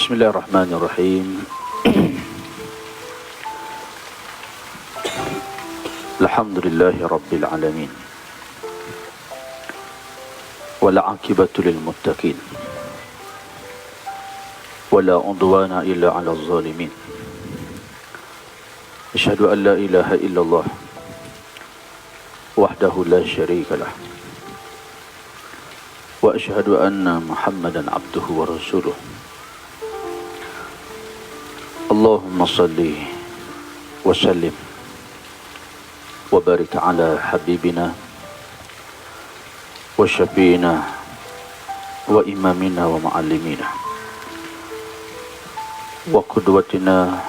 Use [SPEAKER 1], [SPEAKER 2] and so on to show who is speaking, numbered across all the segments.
[SPEAKER 1] Bismillahirrahmanirrahim. Alhamdulillahi Rabbil Alamin. Wal aqibatu lil muttaqin. Wala udwana illa 'alal zalimin. Asyhadu an la ilaha illallah wahdahu la syarika lah. Wa asyhadu anna Muhammadan abduhu wa rasuluh. Allahumma salli wa sallim wa barik ala habibina wa syafiina wa imamina wa ma'allimina wa qudwatina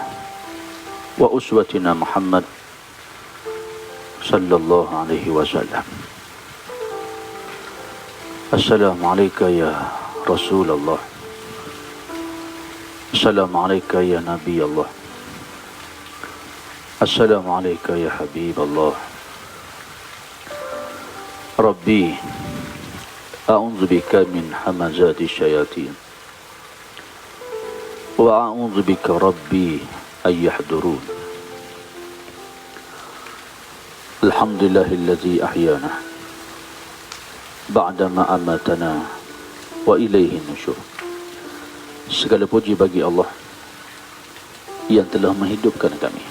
[SPEAKER 1] wa uswatina Muhammad sallallahu alaihi wasallam. Assalamualaikum ya Rasulullah. Assalamualaikum ya Nabi Allah. Assalamualaikum ya Habib Allah. Rabbi a'udzu bika min hamazati syayatin wa a'udzu bika Rabbi ay yahdurun. Alhamdulillahilladzi ahyana ba'dama amatana wa ilaihi nusyur. Segala puji bagi Allah yang telah menghidupkan kami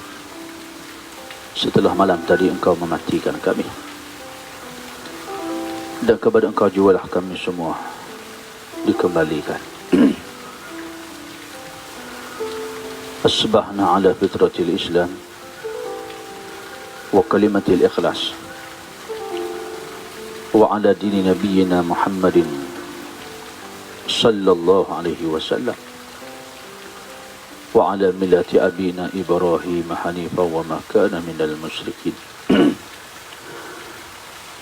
[SPEAKER 1] setelah malam tadi Engkau mematikan kami, dan kepada Engkau jualah kami semua dikembalikan. Asbahna ala fitratil Islam wa kalimatil ikhlas wa ala dini nabiyyina Muhammadin sallallahu alaihi wasallam wa ala millati abina Ibrahim hanifan wa ma kana minal musyrikin.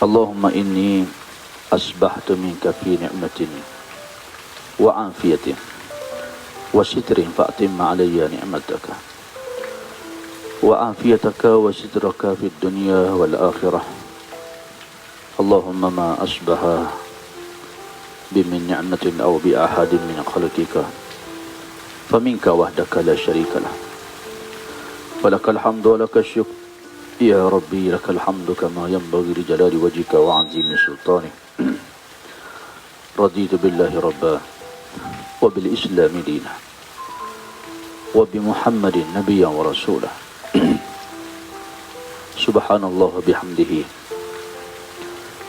[SPEAKER 1] Allahumma inni asbahtu minka fi ni'matin wa afiyatin wa sitrin fa'timma alayya ni'mataka wa afiyataka wa sitraka fid dunya wal akhirah. Allahumma ma asbaha bimin ni'matin aw bi ahadin min khalqika faminka wahdaka la syarika lah. Walakal hamdu wa lakal syukr ya Rabbi, lakal hamdu kama yanbaghi li jalali wajhika wa 'azimi sultanik. Raditu billahi rabba wa bil islami dina wa bi Muhammadin nabiyyan wa rasulah. Subhanallah bihamdihi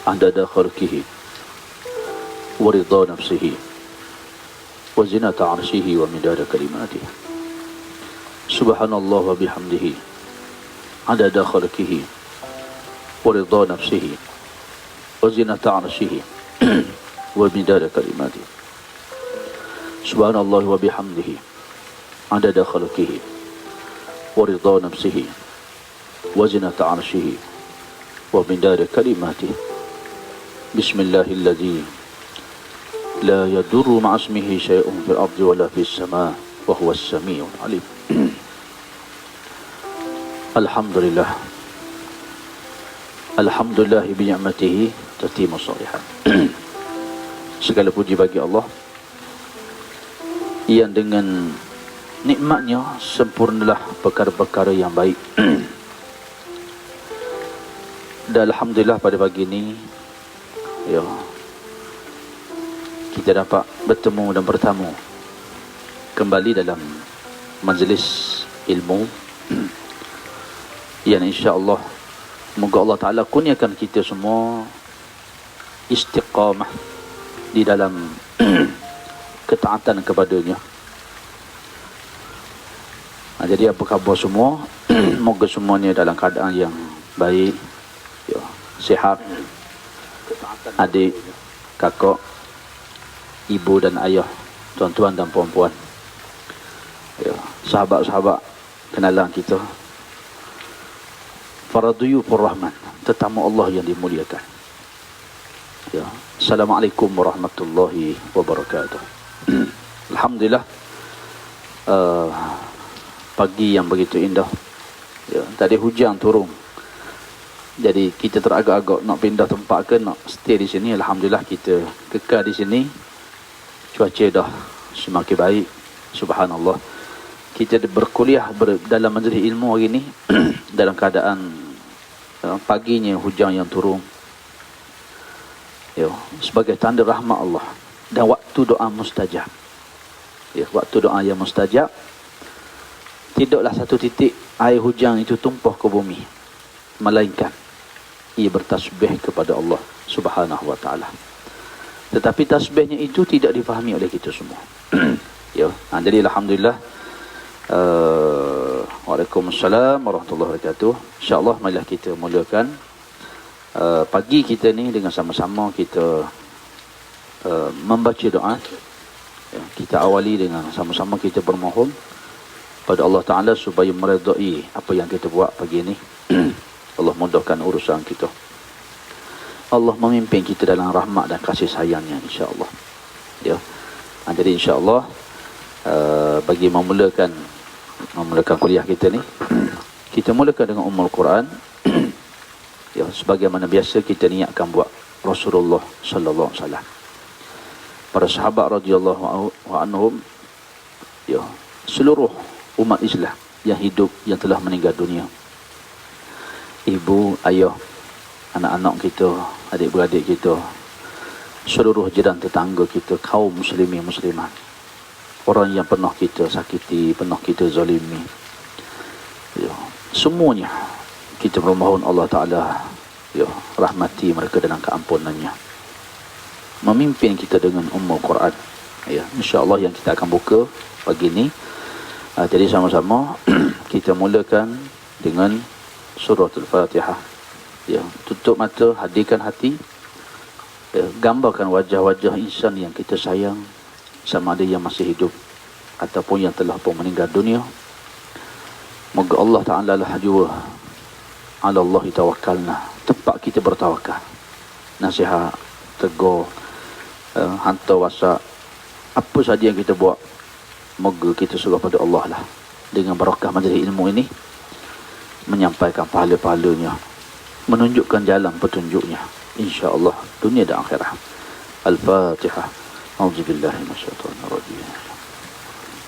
[SPEAKER 1] adada khalqihi wa ridha nafsihi wa zinata arshihi wa midada kalimatihi. Subhanallah wa bihamdihi adada khalqihi wa ridha nafsihi wa zinata arshihi wa midada kalimatihi. Subhanallah wa bihamdihi adada khalqihi wa ridha nafsihi wa zinata arshihi wa midada kalimatihi. Bismillahilladzi لا يضر مع اسمه شيء في الأرض ولا في السماء وهو السميع العليم. Alhamdulillah. Alhamdulillah bi'ni'matihi tatimmu shalihat. Segala puji bagi Allah yang dengan nikmatnya sempurnalah perkara-perkara yang baik. Dan alhamdulillah pada pagi ini ya, kita dapat bertemu dan bertamu kembali dalam majlis ilmu yang insya-Allah moga Allah Taala kurniakan kita semua istiqamah di dalam ketaatan kepadanya. Jadi apa khabar semua? Moga semuanya dalam keadaan yang baik, ya, sihat, adik, kakak, ibu dan ayah, tuan-tuan dan puan-puan, ya, sahabat-sahabat kenalan kita, para duyufur rahman, tetamu Allah yang dimuliakan. Ya, Assalamualaikum warahmatullahi wabarakatuh. Alhamdulillah, pagi yang begitu indah. Ya, tadi hujan turun. Jadi kita teragak-agak nak pindah tempat ke nak stay di sini. Alhamdulillah kita kekal di sini. Cuaca dah semakin baik, Subhanallah. Kita berkuliah dalam majlis ilmu hari ni dalam keadaan paginya hujan yang turun. Ya, sebagai tanda rahmat Allah dan waktu doa mustajab. Ya, waktu doa yang mustajab. Tidaklah satu titik air hujan itu tumpah ke bumi, melainkan ia bertasbih kepada Allah Subhanahu wa taala. Tetapi tasbihnya itu tidak difahami oleh kita semua. Ya, jadi alhamdulillah. Waalaikumsalam warahmatullahi wabarakatuh. InsyaAllah marilah kita mulakan pagi kita ni dengan sama-sama kita membaca doa. Ya, kita awali dengan sama-sama kita bermohon pada Allah Ta'ala supaya meredai apa yang kita buat pagi ni. Allah mudahkan urusan kita. Allah memimpin kita dalam rahmat dan kasih sayangnya, insyaAllah. Ya. Jadi insyaAllah bagi memulakan kuliah kita ni, kita mulakan dengan Ummul Quran. Ya, sebagaimana biasa kita niatkan buat Rasulullah sallallahu alaihi wasallam. Para sahabat radhiyallahu anhum, ya, seluruh umat Islam yang hidup, yang telah meninggal dunia, ibu, ayah, anak-anak kita, adik-beradik kita, seluruh jiran tetangga kita, kaum muslimin muslimat, orang yang pernah kita sakiti, pernah kita zalimi, ya, semuanya kita memohon Allah Ta'ala, ya, rahmati mereka dengan keampunannya, memimpin kita dengan Ummul Quran. Ya, insyaAllah yang kita akan buka pagi ni. Jadi sama-sama kita mulakan dengan surah Al-Fatihah. Ya, tutup mata, hadirkan hati, ya, gambarkan wajah-wajah insan yang kita sayang, sama ada yang masih hidup ataupun yang telah pun meninggal dunia. Moga Allah Ta'ala lah jua ala Allah tawakkalna, tempat kita bertawakal. Nasihat, tegur, hantar WhatsApp, apa saja yang kita buat, moga kita serah pada Allah lah. Dengan barakah majlis ilmu ini, menyampaikan pahala-pahalanya, menunjukkan jalan petunjuknya, insya-Allah dunia dan akhirat. Al-Fatihah. A'udzubillahi minasyaitonirrajim.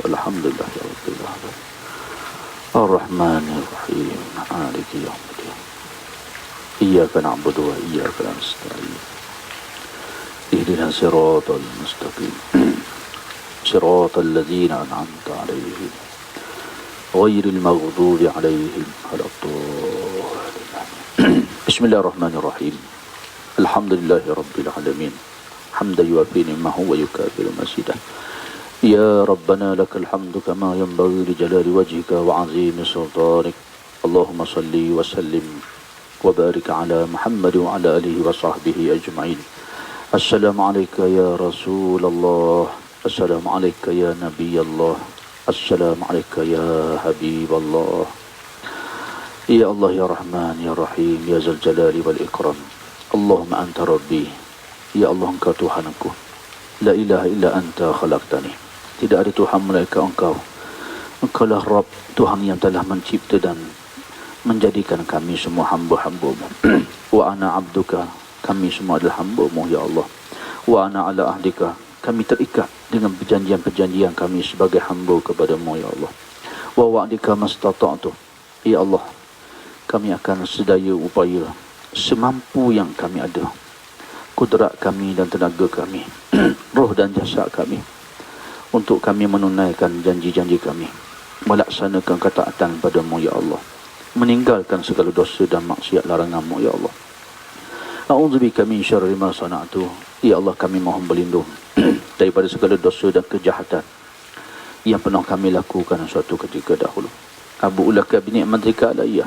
[SPEAKER 1] Alhamdulillahirabbil alamin. Ar-Rahmanir Rahim. Maliki yaumiddin. Iyyaka na'budu wa iyyaka nasta'in. Ihdinas siratal mustaqim. Siratal ladzina an'amta 'alaihim ghairil maghdubi 'alaihim waladdallin. Bismillahirrahmanirrahim. Alhamdulillahirabbil alamin. Hamdan yuwafi ni'mahu wa yukafiru masidah. Ya Rabbana lakal hamdu kama yanbaghi li jalali wajhika wa 'azimi sultanik. Allahumma salli wa sallim wa barik ala Muhammad wa ala alihi wa sahbihi ajma'in. Assalamualaikum ya Rasulullah. Assalamualaikum ya Nabi Allah. Assalamualaikum ya Habib Allah. Ya Allah ya Rahman ya Rahim ya Zal Jalali wal Ikram. Allahumma anta Rabbi. Ya Allah, engkau Tuhanku. La ilaha illa anta khalaqtani. Tidak ada Tuhan melainkan engkau. Engkau lah Rabb, Tuhan yang telah mencipta dan menjadikan kami semua hamba-hambamu. Wa ana abduka, kami semua adalah hamba-Mu ya Allah. Wa ana ala ahdika, kami terikat dengan perjanjian-perjanjian kami sebagai hamba kepada-Mu ya Allah. Wa wa'dika mastata'tu, ya Allah, kami akan sedaya upaya semampu yang kami ada, kudrat kami dan tenaga kami, roh dan jasad kami, untuk kami menunaikan janji-janji kami, melaksanakan ketaatan pada-Mu ya Allah, meninggalkan segala dosa dan maksiat larangan-Mu ya Allah. A'udzubika min syarri ma sana'tu, ya Allah, kami mohon berlindung daripada segala dosa dan kejahatan yang pernah kami lakukan suatu ketika dahulu. Abu ulaka bi ni'matika alayya,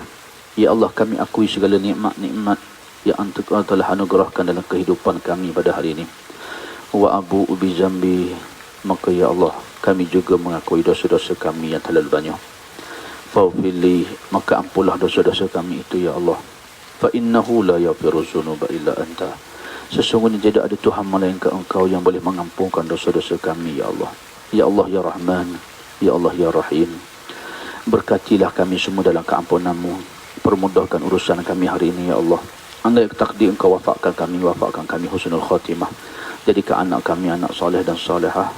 [SPEAKER 1] ya Allah, kami akui segala nikmat-nikmat yang Engkau telah anugerahkan dalam kehidupan kami pada hari ini. Wa abu bi zambi, maka ya Allah, kami juga mengakui dosa-dosa kami yang terlalu banyak. Faghfirli, maka ampunlah dosa-dosa kami itu ya Allah. Fa innahu la yaghfiru dzunuba illa anta, sesungguhnya tidak ada Tuhan melainkan Engkau yang boleh mengampunkan dosa-dosa kami ya Allah. Ya Allah ya Rahman, ya Allah ya Rahim, berkatilah kami semua dalam keampunan-Mu, permudahkan urusan kami hari ini ya Allah. Andai takdir Engkau wafatkan kami husnul khatimah, jadikan anak kami anak soleh dan solehah,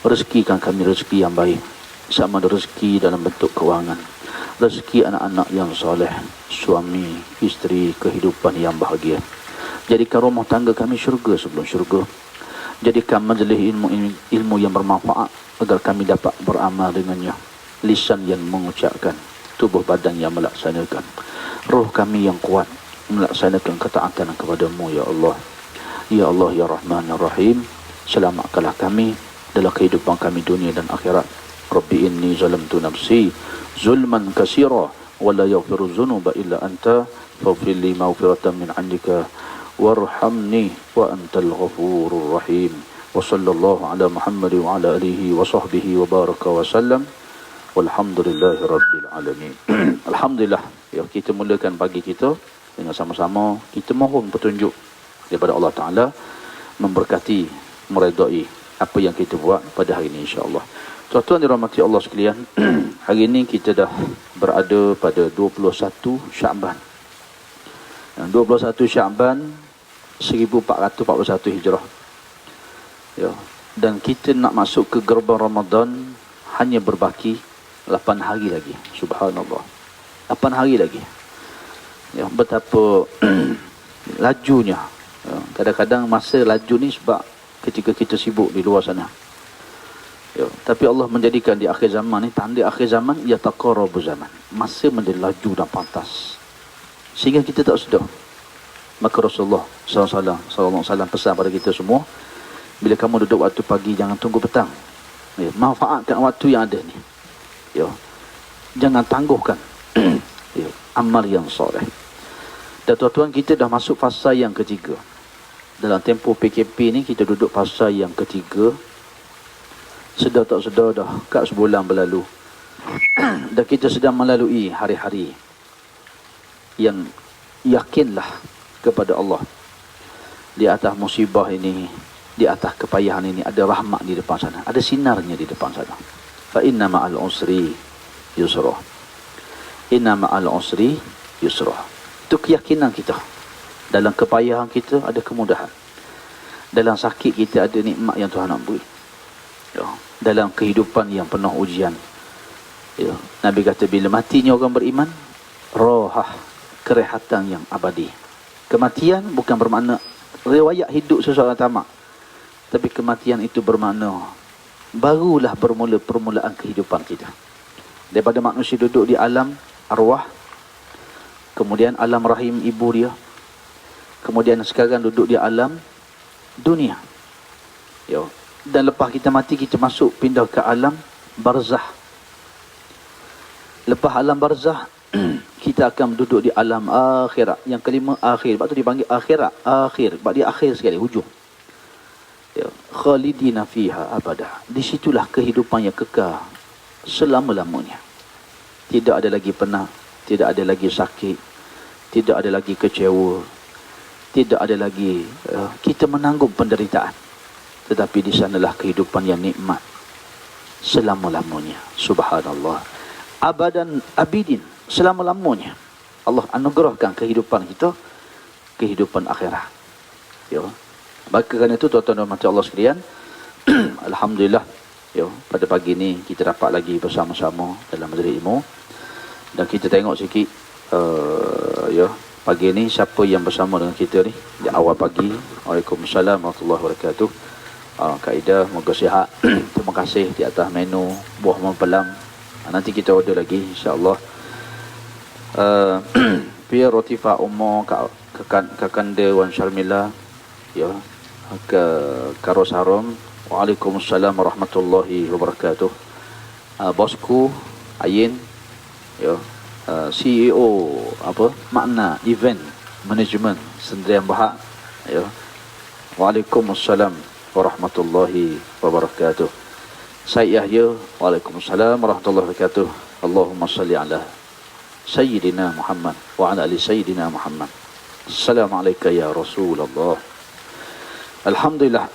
[SPEAKER 1] Rezekikan kami rezeki yang baik, sama ada rezeki dalam bentuk kewangan, rezeki anak-anak yang soleh, suami, isteri, kehidupan yang bahagia. Jadikan rumah tangga kami syurga sebelum syurga. Jadikan majlis ilmu yang bermanfaat agar kami dapat beramal dengannya. Lisan yang mengucapkan, tubuh badan yang melaksanakan, roh kami yang kuat melaksanakan ketaatan kepada-Mu ya Allah. Ya Allah ya Rahman ya Rahim, selamatkanlah kami dalam kehidupan kami dunia dan akhirat. Rabbi inni zalamtu nafsi zulman katsira wa la yaghfiru dzunuba illa anta faghfir li maghfiratan min 'indika warhamni wa antal ghafurur rahim. Wa sallallahu ala Muhammad wa ala alihi wa sahbihi wa baraka wa sallam. Walhamdulillahi rabbil alamin. Alhamdulillah, ya, kita mulakan pagi kita dengan sama-sama kita mohon petunjuk daripada Allah Taala, memberkati, meredai apa yang kita buat pada hari ini insya-Allah. Tuan-tuan dirahmati Allah sekalian, hari ini kita dah berada pada 21 Sya'ban. 21 Sya'ban 1441 Hijrah. Ya, dan kita nak masuk ke gerbang Ramadan hanya berbaki 8 hari lagi. Subhanallah. 8 hari lagi. Ya, betapa lajunya. Ya, kadang-kadang masa laju ni sebab ketika kita sibuk di luar sana. Ya, tapi Allah menjadikan di akhir zaman ni tanda akhir zaman, ya taqarrabu zaman. Masa menjadi laju dan pantas. Sehingga kita tak sedar. Maka Rasulullah SAW pesan pada kita semua, bila kamu duduk waktu pagi jangan tunggu petang. Ya, manfaatkan waktu yang ada ni. Ya, jangan tangguhkan ya, amal yang soleh. Dan tuan-tuan, kita dah masuk fasa yang ketiga. Dalam tempoh PKP ni kita duduk fasa yang ketiga. Sedar tak sedar dah kat sebulan berlalu. Dan kita sedang melalui hari-hari yang yakinlah kepada Allah. Di atas musibah ini, di atas kepayahan ini ada rahmat di depan sana, ada sinarnya di depan sana. Fa inna ma'al usri yusra. Inna ma'al usri yusra. Itu keyakinan kita. Dalam kepayahan kita ada kemudahan. Dalam sakit kita ada nikmat yang Tuhan nak beri. Ya. Dalam kehidupan yang penuh ujian. Ya. Nabi kata bila matinya orang beriman, rohah, kerehatan yang abadi. Kematian bukan bermakna riwayat hidup seseorang tamat. Tapi kematian itu bermakna barulah bermula permulaan kehidupan kita. Daripada manusia duduk di alam arwah, kemudian alam rahim ibu dia, kemudian sekarang duduk di alam dunia. Ya. Dan lepas kita mati, kita masuk pindah ke alam barzah. Lepas alam barzah, kita akan duduk di alam akhirat. Yang kelima, akhir. Sebab tu dipanggil akhirat. Akhir. Sebab dia akhir sekali, hujung. Ya. Khalidina fiha abada. Disitulah kehidupan yang kekal selama-lamanya. Tidak ada lagi penat, tidak ada lagi sakit, tidak ada lagi kecewa, tidak ada lagi kita menanggung penderitaan. Tetapi di sanalah kehidupan yang nikmat selama-lamanya. Subhanallah. Abadan abidin, selama-lamanya. Allah anugerahkan kehidupan kita, kehidupan akhirat. Ya. Maka kerana itu tuan-tuan dan puan Allah sekalian, alhamdulillah, ya, pada pagi ni kita dapat lagi bersama-sama dalam majlis ilmu. Dan kita tengok sikit ya, pagi ni siapa yang bersama dengan kita ni di awal pagi. Waalaikumsalam warahmatullahi wabarakatuh. Kak Ida, moga sihat. Terima kasih di atas menu buah mempelam. Nanti kita order lagi insya-Allah. Pia roti fa ummo kakanda wan Syarmila, ya, ke Karos Harum. Waalaikumsalam warahmatullahi wabarakatuh. Bosku Ayin, ya, CEO apa makna event management Sendirian Bahak, ya. Waalaikumsalam warahmatullahi wabarakatuh. Syed Yahya, waalaikumsalam warahmatullahi wabarakatuh. Allahumma salli ala Sayyidina Muhammad wa ala ali Sayyidina Muhammad. Assalamualaikum ya Rasulullah. Alhamdulillah.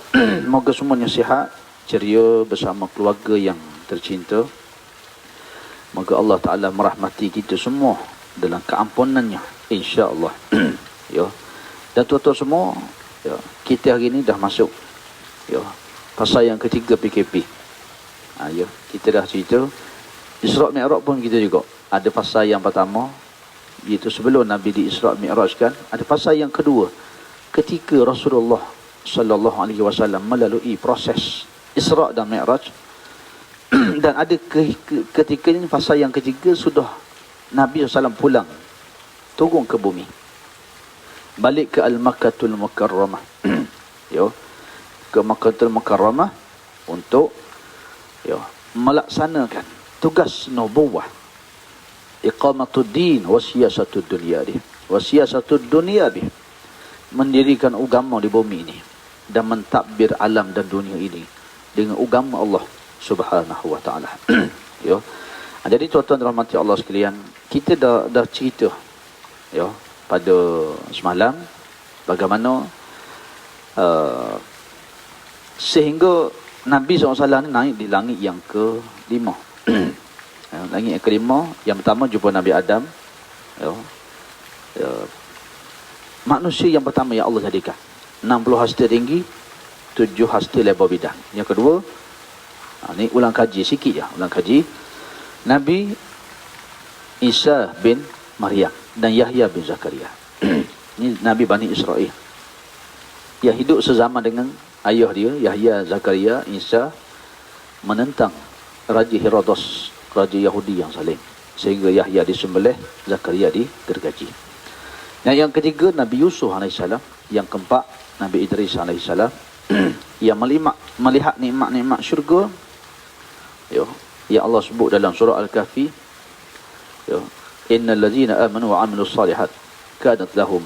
[SPEAKER 1] Moga semuanya sihat, ceria bersama keluarga yang tercinta. Moga Allah Ta'ala merahmati kita semua dalam keampunannya, insya-Allah. Ya. Dan tuan-tuan semua, ya, kita hari ini dah masuk, ya, fasa yang ketiga PKP. Ya, kita dah cerita. Isra' Mi'raj pun kita juga. Ada fasa yang pertama, iaitu sebelum Nabi di Isra' Mi'raj kan. Ada fasa yang kedua, ketika Rasulullah sallallahu alaihi wasallam melalui proses Isra' dan Mi'raj. Dan ada ketika ini fasa yang ketiga, sudah Nabi SAW pulang, turun ke bumi, balik ke Al-Makkatul Mukarramah. Yo, ke Makkatul Mukarramah untuk melaksanakan tugas nubuwah, iqamatud din wa siyasatud dunya di. Wa siyasatud dunya di, mendirikan agama di bumi ini dan mentadbir alam dan dunia ini dengan agama Allah Subhanahu wa taala. Yo. Jadi tuan-tuan rahmati Allah sekalian, kita dah cerita pada semalam bagaimana sehingga Nabi SAW ni naik di langit yang ke-5. Langit yang ke-5, yang pertama jumpa Nabi Adam. Manusia yang pertama yang Allah jadikan, 60 hasta tinggi, 7 hasta lebar bidang. Yang kedua, ni ulang kaji sikit je, ulang kaji, Nabi Isa bin Maryam dan Yahya bin Zakaria. Ini Nabi Bani Israel yang hidup sezaman dengan ayah dia, Yahya, Zakaria, Isa, menentang Raja Herodos, Raja Yahudi yang zalim, sehingga Yahya disembelih, Zakaria digergaji. Dan yang ketiga Nabi Yusuf AS. Yang keempat Nabi Idris AS, yang melihat nikmat-nikmat syurga yang Allah sebut dalam surah Al-Kahfi. Innal ladzina amanu wa 'amilus shalihat kanat lahum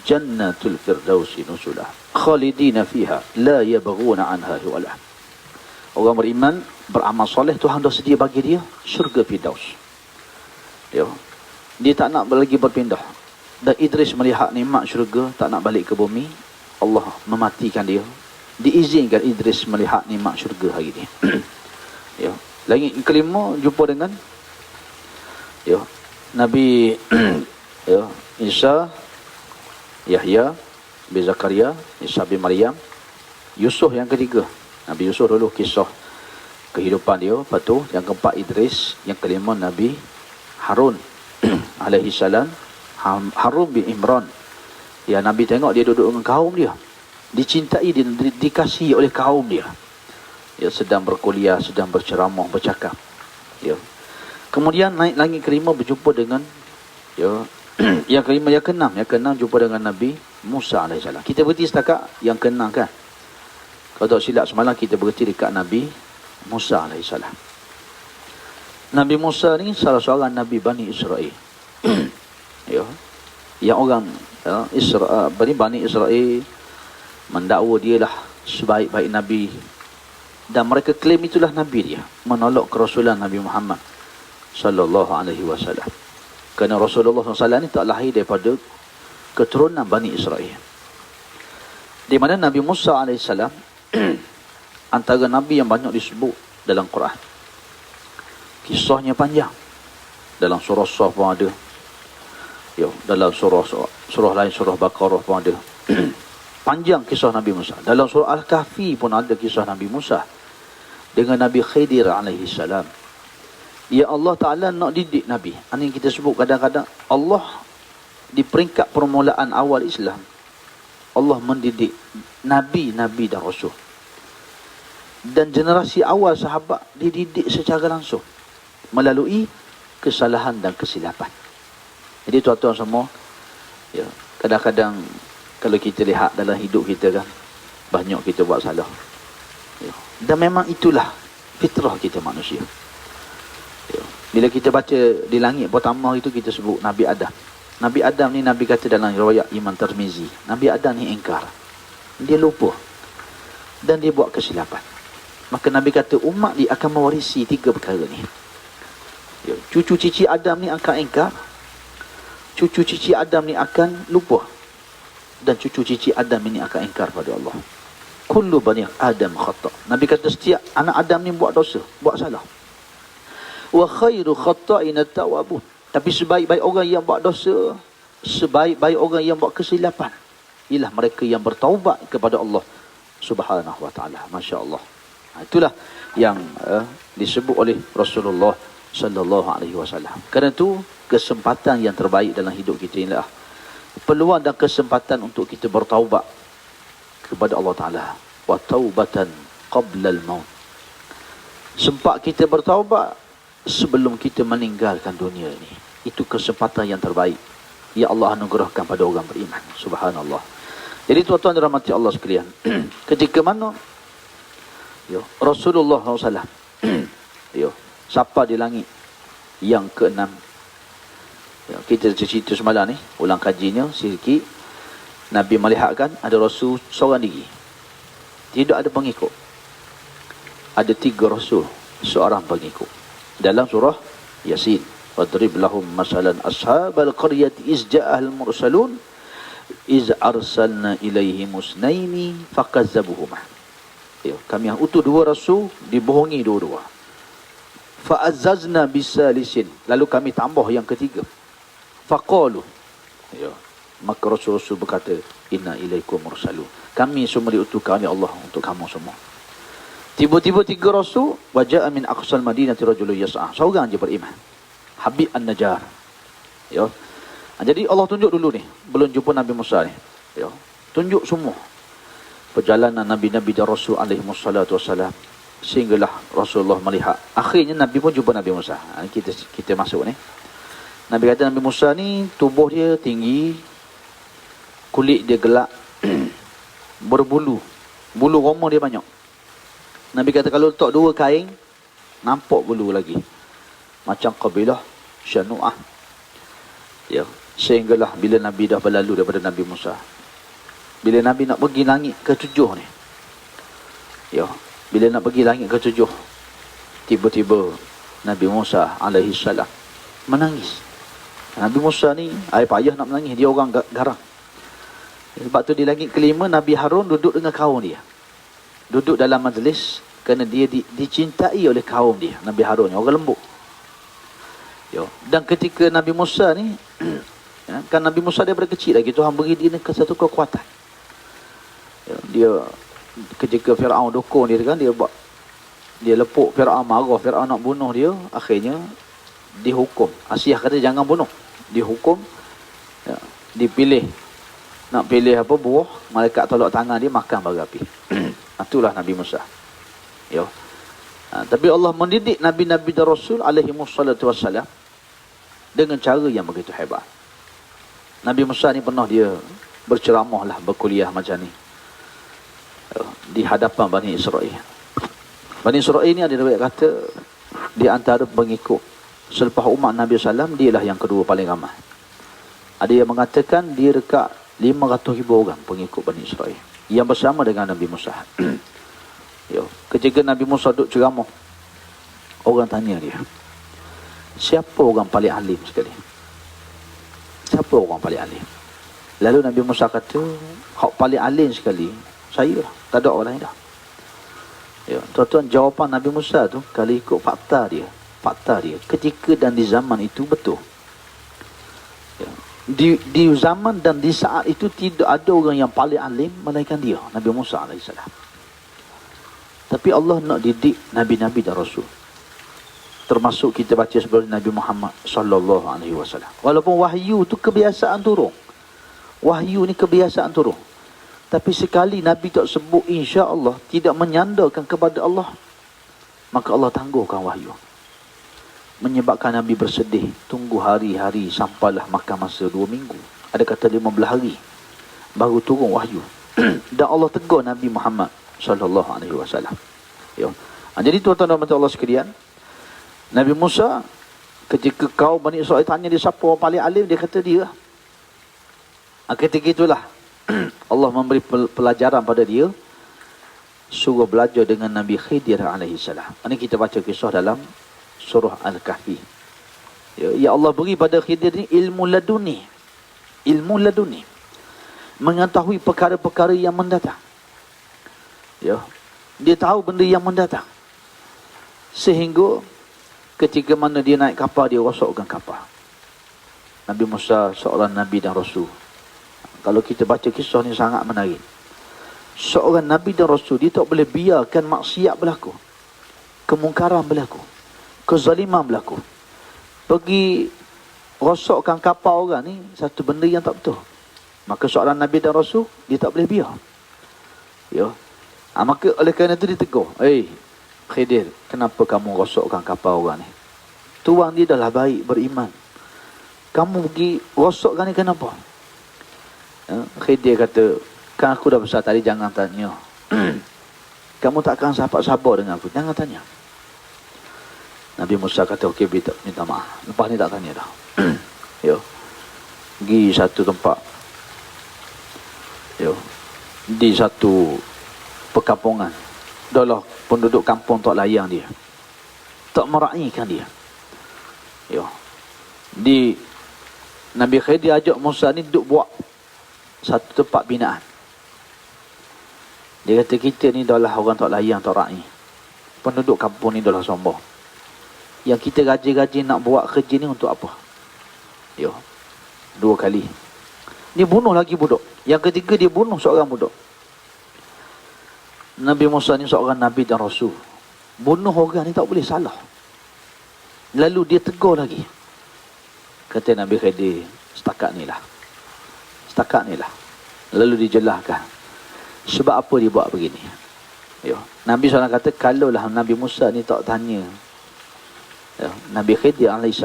[SPEAKER 1] jannatul firdausi nuzulah khalidina fiha la yabghuna anha hiwala. Orang beriman beramal soleh, Tuhan dah sedia bagi dia syurga firdaus. Dia tak nak lagi berpindah. Dan Idris melihat nikmat syurga, tak nak balik ke bumi, Allah mematikan dia. Diizinkan Idris melihat nikmat syurga hari ni. Langit kelima jumpa dengan Nabi Isa, Yahya bin Zakaria, Isa bin Maryam, Yusuf yang ketiga. Nabi Yusuf dulu kisah kehidupan dia. Lepas tu yang keempat Idris, yang kelima Nabi Harun alaihi salam. Harun bin Imran, ya, Nabi tengok dia duduk dengan kaum dia, dicintai, dikasihi oleh kaum dia. Sedang berkuliah, sedang berceramah, bercakap. Kemudian naik langit kelima berjumpa dengan yang kelima, yang keenam jumpa dengan Nabi Musa AS. Kita berhenti setakat yang keenam kan. Kalau tak silap semalam kita berhenti dekat Nabi Musa AS. Nabi Musa ni salah seorang Nabi Bani Israel. Yang orang Bani Israel mendakwa dia lah sebaik-baik Nabi, dan mereka klaim itulah Nabi dia, menolak kerasulan Nabi Muhammad sallallahu alaihi wasallam. Kerana Rasulullah SAW ni tak lahir daripada keturunan Bani Israel. Di mana Nabi Musa AS antara Nabi yang banyak disebut dalam Quran. Kisahnya panjang. Dalam surah Saf pun ada. Dalam surah lain, surah Baqarah pun ada. Panjang kisah Nabi Musa. Dalam surah Al-Kahfi pun ada kisah Nabi Musa dengan Nabi Khidir alaihi salam. Ya, Allah Ta'ala nak didik Nabi. Ini kita sebut kadang-kadang Allah di peringkat permulaan awal Islam, Allah mendidik Nabi-Nabi dan Rasul. Dan generasi awal sahabat dididik secara langsung melalui kesalahan dan kesilapan. Jadi tuan-tuan semua, kadang-kadang kalau kita lihat dalam hidup kita kan, banyak kita buat salah. Dan memang itulah fitrah kita manusia. Bila kita baca di langit pertama itu, kita sebut Nabi Adam. Nabi Adam ni Nabi kata dalam riwayat Imam Tirmizi, Nabi Adam ni ingkar. Dia lupa. Dan dia buat kesilapan. Maka Nabi kata umat dia akan mewarisi 3 perkara ni. Cucu cici Adam ni akan ingkar. Cucu cici Adam ni akan lupa. Dan cucu cici Adam ini akan ingkar pada Allah. Kullu bani Adam khata'. Nabi kata setiap anak Adam ni buat dosa, buat salah. Wa khairu khata'in at-tawwabun. Tapi sebaik-baik orang yang buat dosa, sebaik-baik orang yang buat kesilapan, ialah mereka yang bertaubat kepada Allah Subhanahu wa ta'ala. Masya Allah. Itulah yang disebut oleh Rasulullah sallallahu alaihi wasallam. Kerana itu kesempatan yang terbaik dalam hidup kita inilah peluang dan kesempatan untuk kita bertaubat kepada Allah Taala. Wa taubatan qabla al-maut. Sempat kita bertaubat sebelum kita meninggalkan dunia ini. Itu kesempatan yang terbaik ya Allah anugerahkan pada orang beriman. Subhanallah. Jadi tuan-tuan dirahmati Allah sekalian, ketika mana Rasulullah SAW sapa di langit yang ke-6. Kita cerita semalam ni, ulang kajinya sedikit. Nabi melihatkan ada Rasul seorang diri, tidak ada pengikut. Ada 3 Rasul, seorang pengikut. Dalam surah Yasin, wadrib lahum masalan ashabal qaryati iz ja'al mursalun iz arsalna ilaihim musnaini fakazzabuhuma. Kami yang utuh 2 rasul, dibohongi dua-dua. Fa'azzazna bisalisin, lalu kami tambah yang ketiga. Faqalu, maka rasul-rasul berkata, inna ilaikum mursalun, kami semua diutuhkan oleh Allah untuk kamu semua. Tiba-tiba 3 rasul, waja'a min aqsal madinati rajulun yas'a, seorang je beriman, Habib An-Najjar. Jadi Allah tunjuk dulu ni, belum jumpa Nabi Musa ni, tunjuk semua perjalanan Nabi-Nabi dan Rasul alaihi wassalatu wassalam, sehinggalah Rasulullah melihat. Akhirnya Nabi pun jumpa Nabi Musa. Kita masuk ni. Nabi kata Nabi Musa ni tubuh dia tinggi, kulit dia gelap, berbulu, bulu roma dia banyak. Nabi kata kalau letak 2 kain, nampak bulu lagi. Macam kabilah Syanu'ah. Sehinggalah bila Nabi dah berlalu daripada Nabi Musa, bila Nabi nak pergi langit ke-7 ni, bila nak pergi langit ke-7, tiba-tiba Nabi Musa alaihi salam menangis. Nabi Musa ni air payah nak menangis, dia orang garang. Sebab tu di langit ke-5 Nabi Harun duduk dengan kaum dia, duduk dalam majlis, kerana dia dicintai oleh kaum dia. Nabi Harun ni orang lembut. Dan ketika Nabi Musa ni kan Nabi Musa daripada kecil lagi Tuhan beri dia ke satu kekuatan. Dia ketika Firaun dukung dia kan, dia lepuk Firaun, marah Firaun nak bunuh dia, akhirnya dihukum. Asyah kata jangan bunuh, dihukum, dipilih, nak pilih apa buah, malaikat tolak tangan dia makan bara api. Itulah Nabi Musa. Tapi Allah mendidik Nabi-Nabi dan Rasul alaihi wassalatu wassalam dengan cara yang begitu hebat. Nabi Musa ni pernah dia berceramah lah, berkuliah macam ni di hadapan Bani Israel. Bani Israel ni ada riwayat kata di antara pengikut selepas umat Nabi SAW, dialah yang kedua paling ramai. Ada yang mengatakan dia dekat 500,000 orang pengikut Bani Israel yang bersama dengan Nabi Musa. Ketika Nabi Musa duduk ceramah, orang tanya dia, siapa orang paling alim sekali? Siapa orang paling alim? Lalu Nabi Musa kata, hak paling alim sekali saya lah, tak ada orang lain dah. Tuan-tuan, jawapan Nabi Musa tu kalau ikut fakta dia ketika dan di zaman itu betul. Di zaman dan di saat itu tidak ada orang yang paling alim melainkan dia, Nabi Musa AS. Tapi Allah nak didik Nabi-Nabi dan Rasul, termasuk kita baca sebelum Nabi Muhammad sallallahu alaihi wasallam. Walaupun wahyu tu kebiasaan turun, wahyu ni kebiasaan turun, tapi sekali Nabi tak sebut insya-Allah, tidak menyandarkan kepada Allah, maka Allah tangguhkan wahyu, menyebabkan Nabi bersedih, tunggu hari-hari sampailah makan masa 2 minggu, ada kata 15 hari baru turun wahyu. Dan Allah tegur Nabi Muhammad sallallahu alaihi wasallam. Jadi tuan-tuan dan Allah sekalian, Nabi Musa ketika kaum Bani Israel tanya dia siapa orang paling alim, dia kata dia. Ketika itulah Allah memberi pelajaran pada dia, suruh belajar dengan Nabi Khidir alaihi salam. Ini kita baca kisah dalam surah Al-Kahfi. Ya Allah beri pada Khidir ni ilmu laduni. Ilmu laduni, mengetahui perkara-perkara yang mendatang. Dia tahu benda yang mendatang, sehingga ketika mana dia naik kapal, dia rosokkan kapal. Nabi Musa seorang Nabi dan Rasul. Kalau kita baca kisah ni sangat menarik. seorang Nabi dan Rasul, dia tak boleh biarkan maksiat berlaku, kemungkaran berlaku, kezaliman berlaku. Pergi rosokkan kapal orang ni satu benda yang tak betul. Maka seorang Nabi dan Rasul, dia tak boleh biar. Ya. Maka oleh kerana itu ditegur. Khidir, kenapa kamu rosokkan kapal orang ni? Tuan dia dah lah baik, beriman. Kamu pergi rosokkan ni kenapa? Khidir kata, kan aku dah besar tadi, jangan tanya. Kamu takkan sabar dengan aku, jangan tanya. Nabi Musa kata, okey, minta maaf. Lepas ni tak tanya dah. Ya. Pergi satu tempat. Ya. Di satu perkampungan. Dah lah, penduduk kampung tak layan dia. Tak meraihkan dia. Ya. Nabi Khidir ajak Musa ni duduk buat satu tempat binaan. Dia kata, kita ni dah lah orang tak layan, tak raih. Penduduk kampung ni dah lah sombong. Yang kita gaji-gaji nak buat kerja ni untuk apa? Ya. 2 kali. Dia bunuh lagi budak. Yang ketiga, dia bunuh seorang budak. Nabi Musa ni seorang Nabi dan Rasul. Bunuh orang ni tak boleh salah. Lalu dia tegur lagi. Kata Nabi Khidir, setakat ni lah. Lalu dijelaskan sebab apa dia buat begini. Ya. Nabi SAW kata, kalaulah Nabi Musa ni tak tanya Nabi Khidir AS,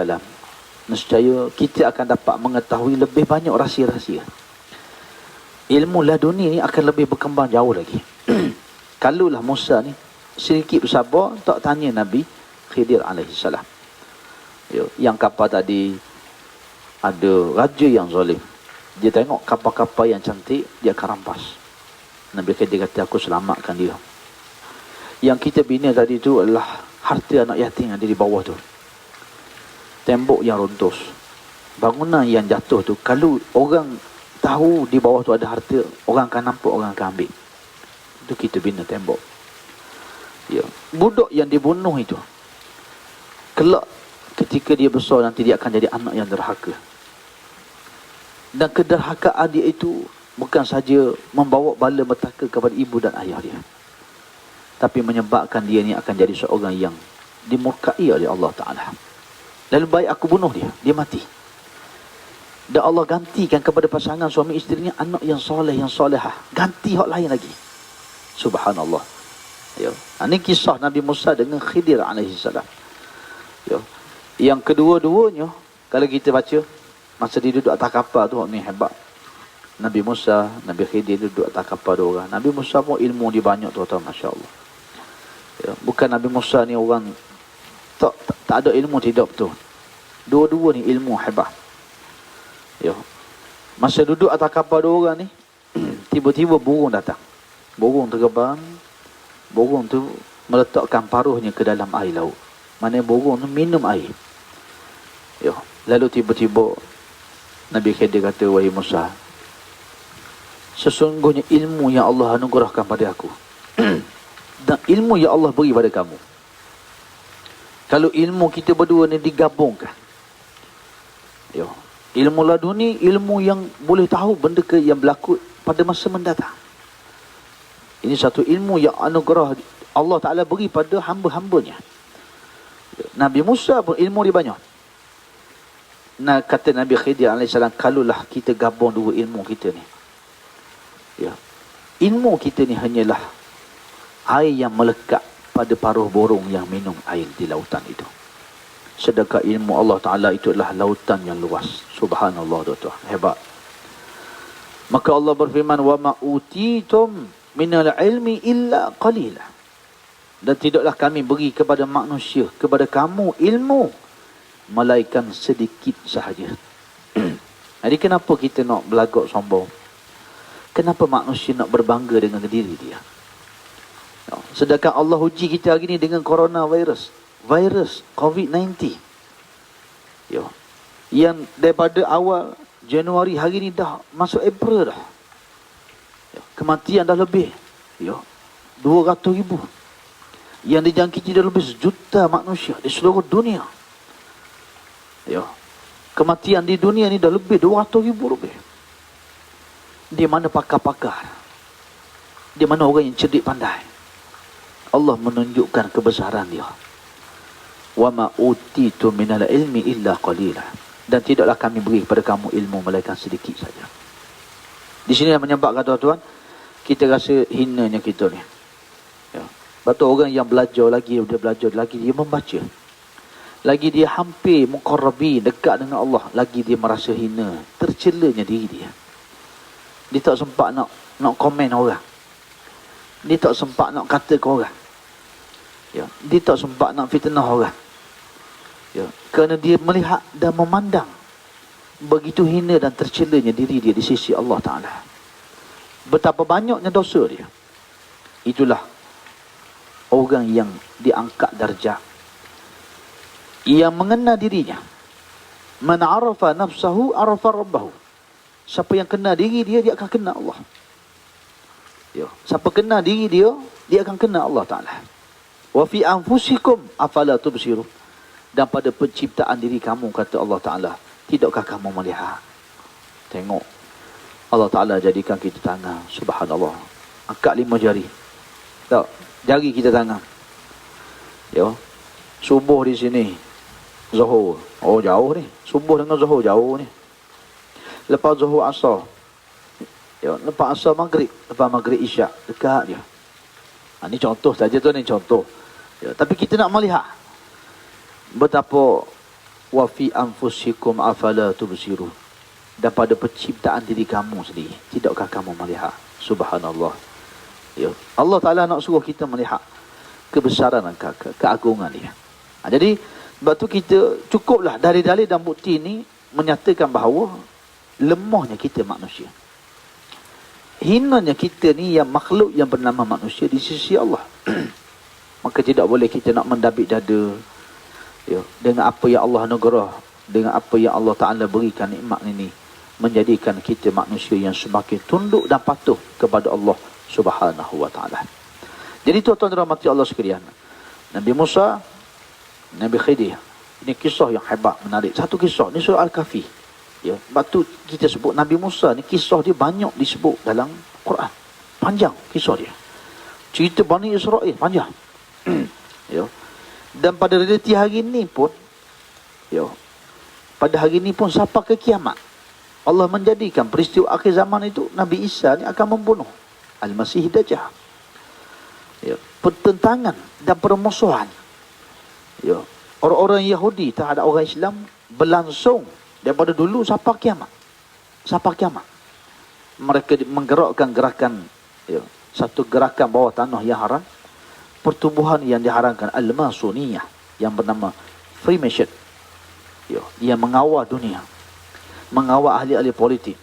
[SPEAKER 1] nescaya kita akan dapat mengetahui lebih banyak rahsia-rahsia. Ilmu laduni ni akan lebih berkembang jauh lagi. Kalaulah Musa ni sedikit bersabar, tak tanya Nabi Khidir AS. Ya. Yang kapal tadi, ada raja yang zalim. Dia tengok kapal-kapal yang cantik, dia akan rampas. Nabi Khidir kata, aku selamatkan dia. Yang kita bina tadi tu adalah harta anak yatim yang ada di bawah tu. Tembok yang runtuh, bangunan yang jatuh tu, kalau orang tahu di bawah tu ada harta, orang akan nampak, orang akan ambil. Itu kita bina tembok. Ya. Budak yang dibunuh itu, kelak ketika dia besar nanti dia akan jadi anak yang derhaka. Dan kederhakaan dia itu bukan saja membawa bala petaka kepada ibu dan ayah dia, tapi menyebabkan dia ni akan jadi seorang yang dimurkai oleh Allah Ta'ala. Lalu baik aku bunuh dia, dia mati. Dan Allah gantikan kepada pasangan suami isterinya anak yang soleh, yang solehah. Ganti hak lain lagi. Subhanallah. Ya. Ini kisah Nabi Musa dengan Khidir AS. Ya. Yang kedua-duanya, kalau kita baca, masa dia duduk atas kapal tu, ni hebat. Nabi Musa, Nabi Khidir duduk atas kapal dua orang. Nabi Musa pun ilmu dia banyak tuan-tuan, Masya Allah. Ya. Bukan Nabi Musa ni orang tak ada ilmu, tidak betul. Dua-dua ni ilmu hebat. Ya. Masa duduk atas kapal dua orang ni, tiba-tiba burung datang. Burung terbang. Burung tu meletakkan paruhnya ke dalam air laut. Mana burung tu minum air. Ya. Lalu tiba-tiba Nabi Khidir kata, wahai Musa, sesungguhnya ilmu yang Allah anugerahkan pada aku dan ilmu yang Allah beri pada kamu, kalau ilmu kita berdua ni digabungkan, ya, ilmu laduni, ilmu yang boleh tahu benda yang berlaku pada masa mendatang. Ini satu ilmu yang anugerah Allah Ta'ala beri pada hamba-hambanya. Nabi Musa pun ilmu dia banyak. Nah, kata Nabi Khidir AS, kalaulah kita gabung dua ilmu kita ni, ya, ilmu kita ni hanyalah air yang melekat pada paruh burung yang minum air di lautan itu. Sedangkan ilmu Allah Ta'ala itu adalah lautan yang luas. Subhanallah, tuan-tuan. Hebat. Maka Allah berfirman, wa ma'utitum minal ilmi illa qalila. Dan tidaklah kami beri kepada manusia, kepada kamu ilmu, melainkan sedikit sahaja. Jadi kenapa kita nak berlagak sombong? Kenapa manusia nak berbangga dengan diri dia? Sedangkan Allah uji kita hari ni dengan coronavirus, virus COVID-19. Ya. Yang daripada awal Januari hari ni dah masuk April dah. Ya. Kematian dah lebih. Ya. 200,000. Yang dijangkiti dah lebih 1 juta manusia di seluruh dunia. Ya. Kematian di dunia ni dah lebih 200,000 lebih. Di mana pakar-pakar? Dia mana orang yang cerdik pandai. Allah menunjukkan kebesaran dia. Wa ma utitu minal ilmi illa qalila. Dan tidaklah kami beri kepada kamu ilmu melainkan sedikit saja. Di sini yang menyebabkan tuan-tuan, kita rasa hinanya kita ni. Ya. Betul, orang yang belajar lagi, dia membaca. Lagi dia hampir muqarrabi, dekat dengan Allah, lagi dia merasa hina, tercelanya diri dia. Dia tak sempat nak komen orang. Dia tak sempat nak kata ke orang. Ya. Dia tak sempat nak fitnah orang. Ya. Kerana dia melihat dan memandang begitu hina dan tercelanya diri dia di sisi Allah Ta'ala. Betapa banyaknya dosa dia. Itulah orang yang diangkat darjah, yang mengenal dirinya. Man arafa nafsahu arafa rabbahu. Siapa yang kenal diri dia, dia akan kenal Allah. Ya. Siapa kenal diri dia, dia akan kenal Allah Ta'ala. Wa fi anfusikum afala tubsirun. Dan pada penciptaan diri kamu, kata Allah Ta'ala, tidakkah kamu melihat? Tengok, Allah Ta'ala jadikan kita tangan. Subhanallah. Angkat 5 jari. Tak, jari kita tangan. Ya. Subuh di sini, Zuhur. Oh, jauh ni. Subuh dengan Zuhur jauh ni. Lepas Zuhur Asar. Ya, lepas Asar Maghrib. Lepas Maghrib Isyak. Dekat je. Ini contoh saja tu, ni contoh. Ya, tapi kita nak melihat betapa wa fi anfusikum afala tubsirun. Dan pada penciptaan diri kamu sendiri, tidakkah kamu melihat? Subhanallah. Ya. Allah Ta'ala nak suruh kita melihat kebesaran dan keagungan dia. Jadi sebab tu kita cukuplah dalil-dalil dan bukti ini menyatakan bahawa lemahnya kita manusia, hinanya kita ni yang makhluk yang bernama manusia di sisi Allah. Maka tidak boleh kita nak mendabik dada, ya, dengan apa yang Allah anugerah, dengan apa yang Allah Ta'ala berikan nikmat ini, menjadikan kita manusia yang semakin tunduk dan patuh kepada Allah Subhanahu wa Ta'ala. Jadi tuan-tuan dan rahmati Allah sekalian, Nabi Musa, Nabi Khidir, ini kisah yang hebat, menarik. Satu kisah, ni surah Al-Kahfi. Ya, sebab tu kita sebut Nabi Musa ni, kisah dia banyak disebut dalam Quran. Panjang kisah dia. Cerita Bani Israel panjang. Ya. Dan pada realiti hari ini pun, ya, pada hari ini pun sampai ke kiamat, Allah menjadikan peristiwa akhir zaman itu, Nabi Isa ni akan membunuh Al-Masih Dajjal. Ya, pertentangan dan permusuhan, ya, orang-orang Yahudi terhadap orang Islam berlangsung daripada dulu sampai kiamat. Sampai kiamat. Mereka menggerakkan gerakan, ya, satu gerakan bawah tanah yang haram, pertubuhan yang diharamkan, Al-Masoniyah, yang bernama Freemason. Ya, yang mengawal dunia, mengawal ahli-ahli politik,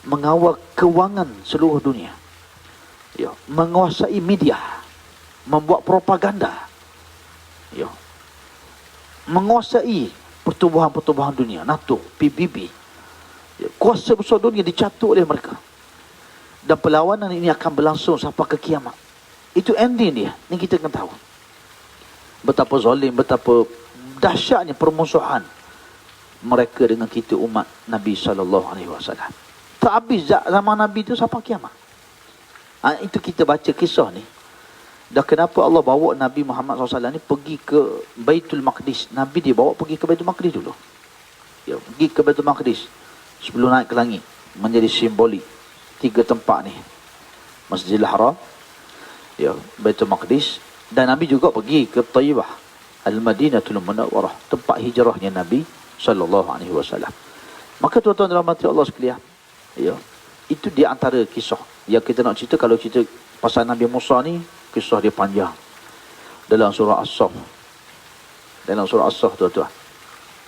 [SPEAKER 1] mengawal kewangan seluruh dunia, ya, menguasai media, membuat propaganda, ya, menguasai pertubuhan-pertubuhan dunia, NATO, PBB, ya, kuasa besar dunia dicatuk oleh mereka. Dan perlawanan ini akan berlangsung sampai ke kiamat. Itu ending dia. Ini kita akan tahu betapa zalim, betapa dahsyatnya permusuhan mereka dengan kita umat Nabi SAW. Tak habis zaman Nabi itu sampai kiamat. Itu kita baca kisah ni. Dan kenapa Allah bawa Nabi Muhammad SAW ni pergi ke Baitul Maqdis. Nabi dia bawa pergi ke Baitul Maqdis dulu. Ya, pergi ke Baitul Maqdis sebelum naik ke langit. Menjadi simbolik 3 tempat ni. Masjidil Haram, ya, Baitul Maqdis, dan Nabi juga pergi ke Taibah, Al-Madinatul Munawwarah, tempat hijrahnya Nabi SAW. Maka tuan-tuan dan rahmati Allah sekalian, ya, itu di antara kisah yang kita nak cerita. Kalau cerita pasal Nabi Musa ni, kisah dia panjang dalam surah As-Saff. Dalam surah As-Saff, tuan-tuan,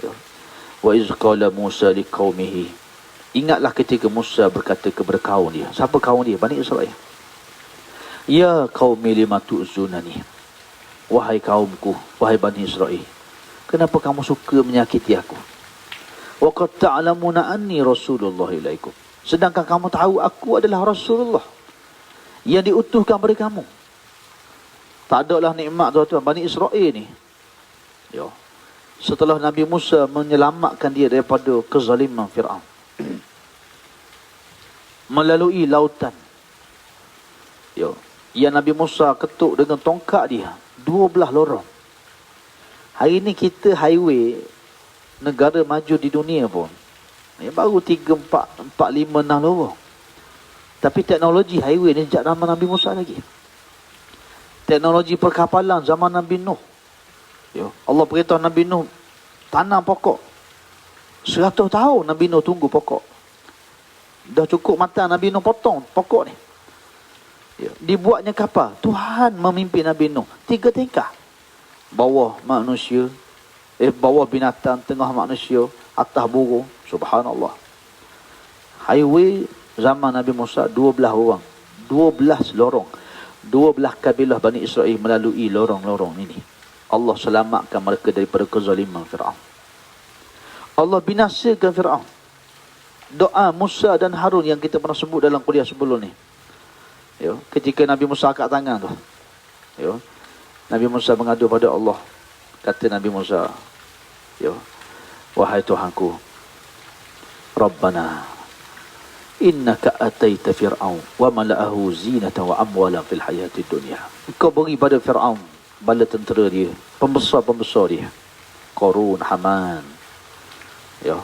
[SPEAKER 1] ya. Wa iz qala Musa liqaumihi. Ingatlah ketika Musa berkata kepada kaum dia. Siapa kaum dia? Bani Israel. Ya qaumi lima tu'zunani. Wahai kaumku, wahai Bani Israel, kenapa kamu suka menyakiti aku? Wa qad ta'lamuna anni Rasulullah ilaikum. Sedangkan kamu tahu aku adalah Rasulullah yang diutuhkan kepada kamu. Tak adalah nikmat, tuan-tuan, Bani Israel ni, ya, setelah Nabi Musa menyelamatkan dia daripada kezaliman Fir'aun, melalui lautan, Ya. Yang Nabi Musa ketuk dengan tongkat dia 12 lorong. Hari ni kita highway negara maju di dunia pun baru 3, 4, 4, 5, 6 lorong. Tapi teknologi highway ni sejak zaman Nabi Musa lagi. Teknologi perkapalan zaman Nabi Nuh. Ya. Allah beritahu Nabi Nuh tanam pokok. 100 tahun Nabi Nuh tunggu pokok. Dah cukup mata Nabi Nuh potong pokok ni. Ya. Dibuatnya kapal. Tuhan memimpin Nabi Nuh 3 tingkah. Bawah manusia, bawah binatang, tengah manusia, atas burung. Subhanallah. Highway zaman Nabi Musa 12 orang. 12 lorong. 12 kabilah Bani Israel melalui lorong-lorong ini. Allah selamatkan mereka daripada kezaliman Fir'aun. Allah binasakan Fir'aun. Doa Musa dan Harun yang kita pernah sebut dalam kuliah sebelum ni. Ya, ketika Nabi Musa angkat tangan tu. Ya. Nabi Musa mengadu pada Allah. Kata Nabi Musa, ya, wahai Tuhanku, Rabbana innaka ataita Fir'aun wa mala'ahu zinatan wa amwalan fil hayati dunya. Engkau beri pada Fir'aun bala tentera dia, pembesar-pembesar dia, Qarun, Haman, ya,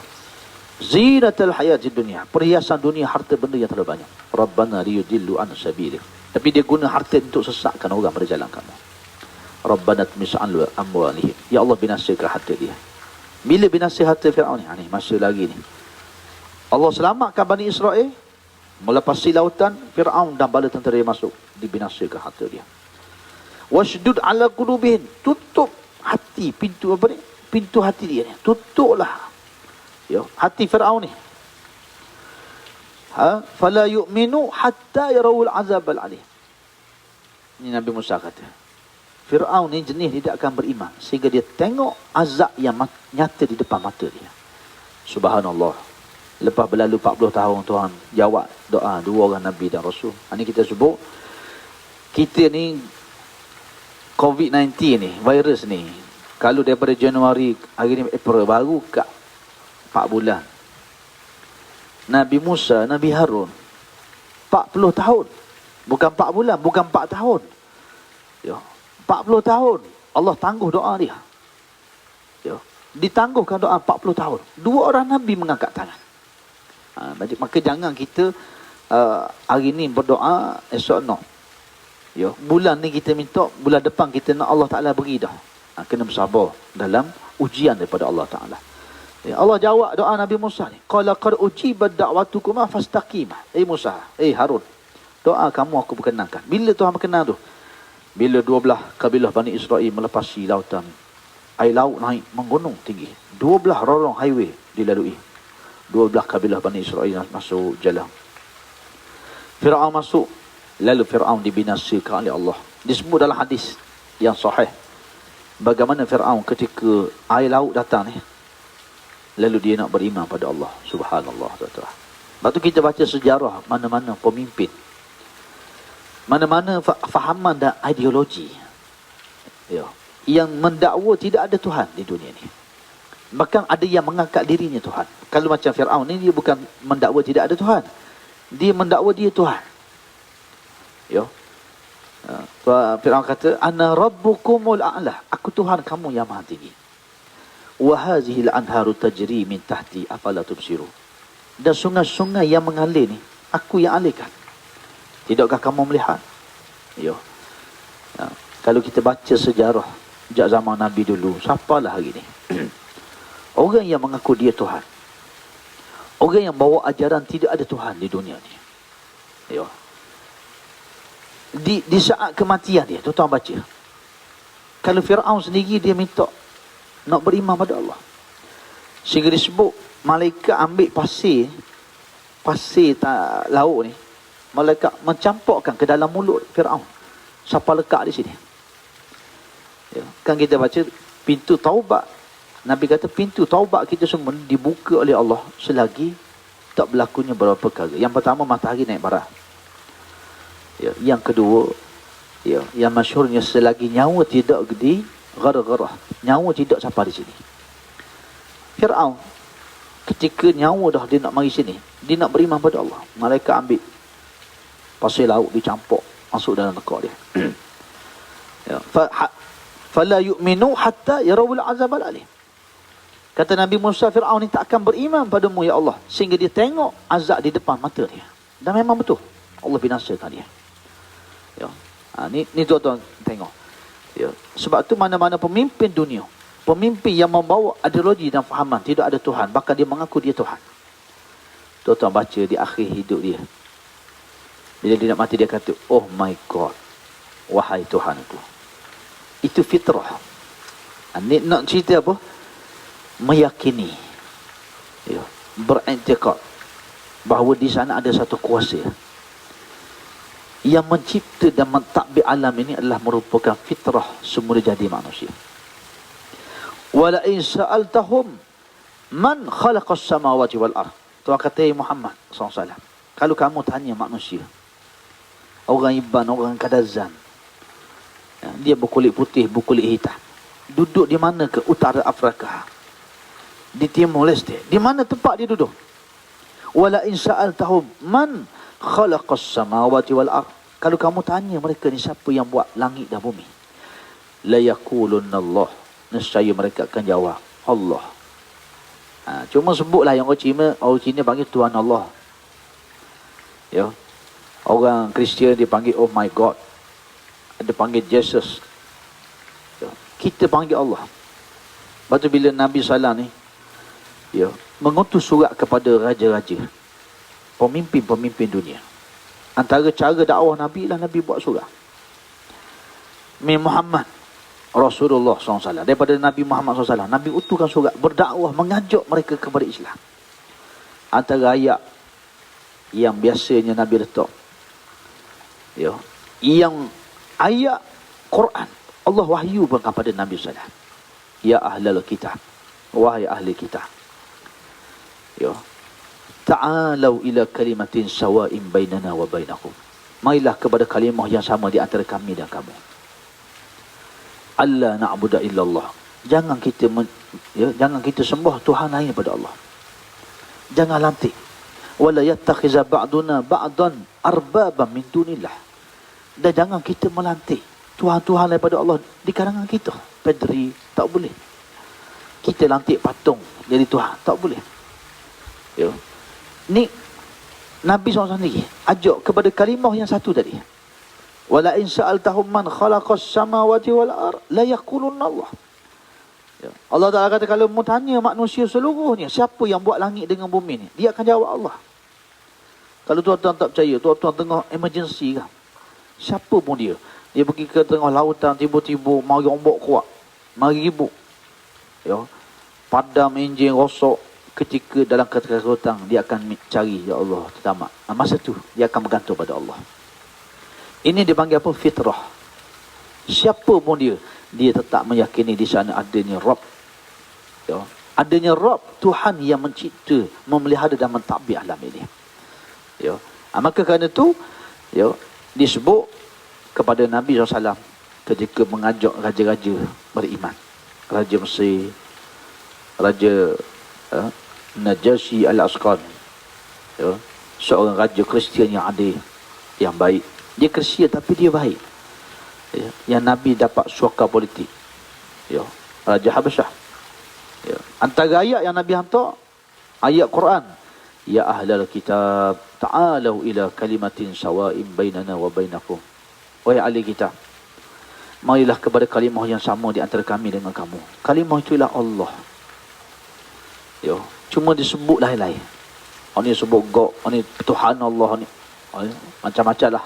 [SPEAKER 1] zinatal hayati dunya, perhiasan dunia, harta benda yang terlalu banyak. Rabbana liyudillu an sabilik. Tapi dia guna harta untuk sesatkan orang pada jalan kamu. Rabbana tmis an amwalihim. Ya Allah, binasakan harta dia. Bila binasa harta Fir'aun ni? Ni masa lagi ni. Allah selamatkan Bani Israel, melepasi lautan, Fir'aun dan bala tentera dia masuk, dibinasakan harta dia. Washdud ala qulubihim, tutup hati, pintu apa ni? Pintu hati dia ni. Tutuplah. Ya, hati Fir'aun ni. Fala yu'minu hatta yarawul azab al-alim. Ini Nabi Musa kata. Fir'aun ni jenis dia tidak akan beriman sehingga dia tengok azab yang nyata di depan mata dia. Subhanallah. Lepas berlalu 40 tahun Tuhan jawab doa 2 orang Nabi dan Rasul. Ini kita sebut, kita ni COVID-19 ni, virus ni, kalau daripada Januari, hari ni April, baru kat 4 bulan. Nabi Musa, Nabi Harun 40 tahun. Bukan 4 bulan, bukan 4 tahun. Ya, 40 tahun. Allah tangguh doa dia. Ya, ditangguhkan doa 40 tahun. 2 orang Nabi mengangkat tangan. Maka jangan kita hari ni berdoa, esok no. Ya, bulan ni kita minta, bulan depan kita nak Allah Ta'ala beri dah. Kena bersabar dalam ujian daripada Allah Ta'ala. Ya, Allah jawab doa Nabi Musa ni. Qala qad ujibat da'watukuma fastaqima. Musa, Harun, doa kamu aku perkenankan. Bila Tuhan berkenan tu? Bila 12 kabilah Bani Israel melepasi lautan. Air laut naik menggunung tinggi. 12 lorong highway dilalui. 12 kabilah Bani Israel masuk jalan. Fir'aun masuk. Lalu Fir'aun dibinasakan oleh Allah. Disebut dalam hadis yang sahih. Bagaimana Fir'aun ketika air laut datang ni. Lalu dia nak beriman pada Allah. Subhanallah. Lepas tu kita baca sejarah mana-mana pemimpin. Mana-mana fahaman dan ideologi. Ya, yang mendakwa tidak ada Tuhan di dunia ni. Bahkan ada yang mengangkat dirinya Tuhan. Kalau macam Fir'aun ni, dia bukan mendakwa tidak ada Tuhan. Dia mendakwa dia Tuhan. Ya. Fir'aun kata, Ana rabbukumul a'la. Aku Tuhan kamu yang maha tinggi. Wa hazihil anharu tajri min tahti afala tubsiru. Dan sungai-sungai yang mengalir ni, aku yang alirkan. Tidakkah kamu melihat? Ya. Kalau kita baca sejarah sejak zaman Nabi dulu, siapalah hari ni? Orang yang mengaku dia Tuhan. Orang yang bawa ajaran tidak ada Tuhan di dunia ni. Ya. Di saat kematian dia, tuan-tuan baca. Kalau Fir'aun sendiri dia minta nak beriman pada Allah. Sehingga disebut malaikat ambil pasir laut ni, malaikat mencampurkan ke dalam mulut Fir'aun. Siapa lekat di sini? Ya. Kan kita baca pintu taubat. Nabi kata pintu taubat kita semua dibuka oleh Allah selagi tak berlakunya beberapa perkara. Yang pertama, matahari naik parah. Ya. Yang kedua, ya, yang masyhurnya selagi nyawa tidak di gara-gara, nyawa tidak sampai di sini. Fir'aun ketika nyawa dah dia nak mari sini, dia nak beriman pada Allah, malaikat ambil pasir laut dicampur masuk dalam neraka dia. Ya, fala yu'minu hatta yarawul azab al-alim. Kata Nabi Musa, Fir'aun ni tak akan beriman padamu ya Allah sehingga dia tengok azab di depan mata dia. Dan memang betul Allah binasakan dia. Ya. Ni tuan-tuan tengok. Ya. Sebab tu mana-mana pemimpin dunia, pemimpin yang membawa ideologi dan fahaman tidak ada Tuhan, bahkan dia mengaku dia Tuhan. Tuan-tuan baca di akhir hidup dia, bila dia nak mati dia kata, oh my God, wahai Tuhanku. Itu fitrah. Ni nak cerita apa? Meyakini, ya, beriktikad bahawa di sana ada satu kuasa yang mencipta dan mentadbir alam ini adalah merupakan fitrah semula jadi manusia. Wala in sa'altahum man khalaqas samawati wal ard. Tuhan kata Muhammad SAW, kalau kamu tanya manusia, orang Iban, orang Kadazan, ya, dia berkulit putih, berkulit hitam, duduk di mana ke utara Afrika, di Timur Leste, di mana tempat dia duduk? Wala in sa'altahum man khalaqas samawati wal ard. Kalau kamu tanya mereka ni siapa yang buat langit dan bumi, la yaqulunna Allah, nescaya mereka akan jawab Allah. Cuma sebutlah yang orang Cina panggil Tuhan Allah. Ya. Orang Kristian dia panggil oh my God. Ada panggil Jesus. Ya. Kita panggil Allah. Lepas tu bila Nabi SAW ni, ya, mengutus surat kepada raja-raja, pemimpin-pemimpin dunia. Antara cara dakwah Nabi lah Nabi buat surat. Min Muhammad Rasulullah SAW, daripada Nabi Muhammad SAW, Nabi utuskan surat berdakwah, mengajak mereka kepada Islam. Antara ayat yang biasanya Nabi letak, ya, yang ayat Quran Allah wahyukan kepada Nabi SAW. Ya ahlal kitab, wahai ahli kitab, ya, ta'alau ila kalimatin sawa'in bainana wa bainakum. Marilah kepada kalimah yang sama di antara kami dan kamu. Allah na'budu illallah. Jangan kita sembah Tuhan lain daripada Allah. Jangan lantik. Wala yattakhiza ba'duna ba'dan arbaban min dunillah. Dan jangan kita melantik Tuhan-Tuhan daripada Allah di kalangan kita. Pedri, tak boleh. Kita lantik patung jadi Tuhan, tak boleh. Ya. Ni Nabi SAW sendiri ajak kepada kalimah yang satu tadi. Wala in sa'altahum man khalaqas samawati wal ard la yaqulunna Allah. Ya. Allah Ta'ala kata, kalau mu tanya manusia seluruhnya siapa yang buat langit dengan bumi ni, dia akan jawab Allah. Kalau tuan-tuan tak percaya, tuan-tuan tengah emergency kan, siapa pun dia pergi ke tengah lautan, tiba-tiba mari ombak kuat, mari ribut, ya, padam enjin rosak, ketika dalam ketakutan dia akan cari, ya Allah, tertamak. Masa tu dia akan bergantung pada Allah. Ini dipanggil apa? Fitrah. Siapa pun dia tetap meyakini di sana adanya Rabb. Ya, adanya Rabb, Tuhan yang mencipta, memelihara dan mentadbir alam ini. Ya, maka kerana itu, ya, disebut kepada Nabi SAW ketika mengajak raja-raja beriman. Raja Mesir, Raja Najasyi Al-Asqan, ya, seorang raja Kristian yang adil, yang baik. Dia Kristian tapi dia baik, ya, yang Nabi dapat suaka politik, ya, Raja Habasyah. Ya. Antara ayat yang Nabi hantar, ayat Quran, ya ahlal kitab ta'alau ila kalimatin sawa'in bainana wa bainakum. Wahai ahli kitab, marilah kepada kalimah yang sama di antara kami dengan kamu. Kalimah itu ialah Allah. Ya, cuma disebut lain-lain. Ini sebut God, ini Tuhan Allah, ni macam-macam lah,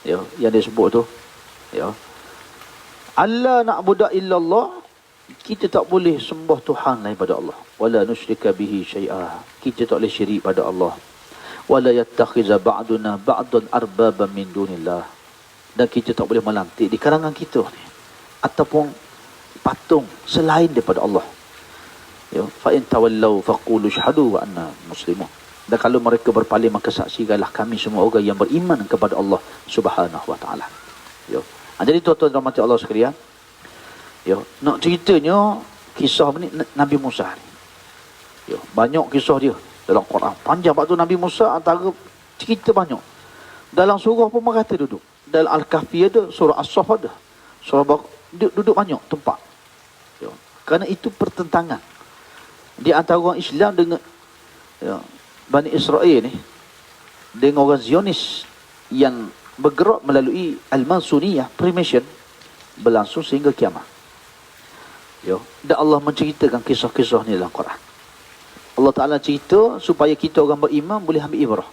[SPEAKER 1] ya, yang disebut tu. Ya, Allah na'budu illallah, kita tak boleh sembah Tuhan lain pada Allah. Wala nusyrika bihi syai'a, kita tak boleh syirik pada Allah. Wala yattakhiza ba'duna ba'dan arbaban min dunillah, dan kita tak boleh melantik di kalangan kita ni ataupun patung selain daripada Allah. Ya, fa in tawallau faqulu syahadu wa anna muslimun. Dan kalau mereka berpaling, maka saksikanlah kami semua orang yang beriman kepada Allah Subhanahu wa taala. Ya. Jadi tuan-tuan dan rahmati Allah sekalian, ya, nak ceritanya kisah ni Nabi Musa ni. Ya, banyak kisah dia dalam Quran. Panjang waktu Nabi Musa, antara cerita banyak. Dalam surah pun merata duduk. Dalam Al-Kahfi ada, surah As-Saff ada. Duduk banyak tempat. Ya. Kerana itu pertentangan di antara orang Islam dengan Bani Israel ni, dengan orang Zionis yang bergerak melalui Al-Mansuniyah, Freemason, berlangsung sehingga kiamat. Ya. Dan Allah menceritakan kisah-kisah ni dalam Quran. Allah Ta'ala cerita supaya kita orang beriman boleh ambil ibrah.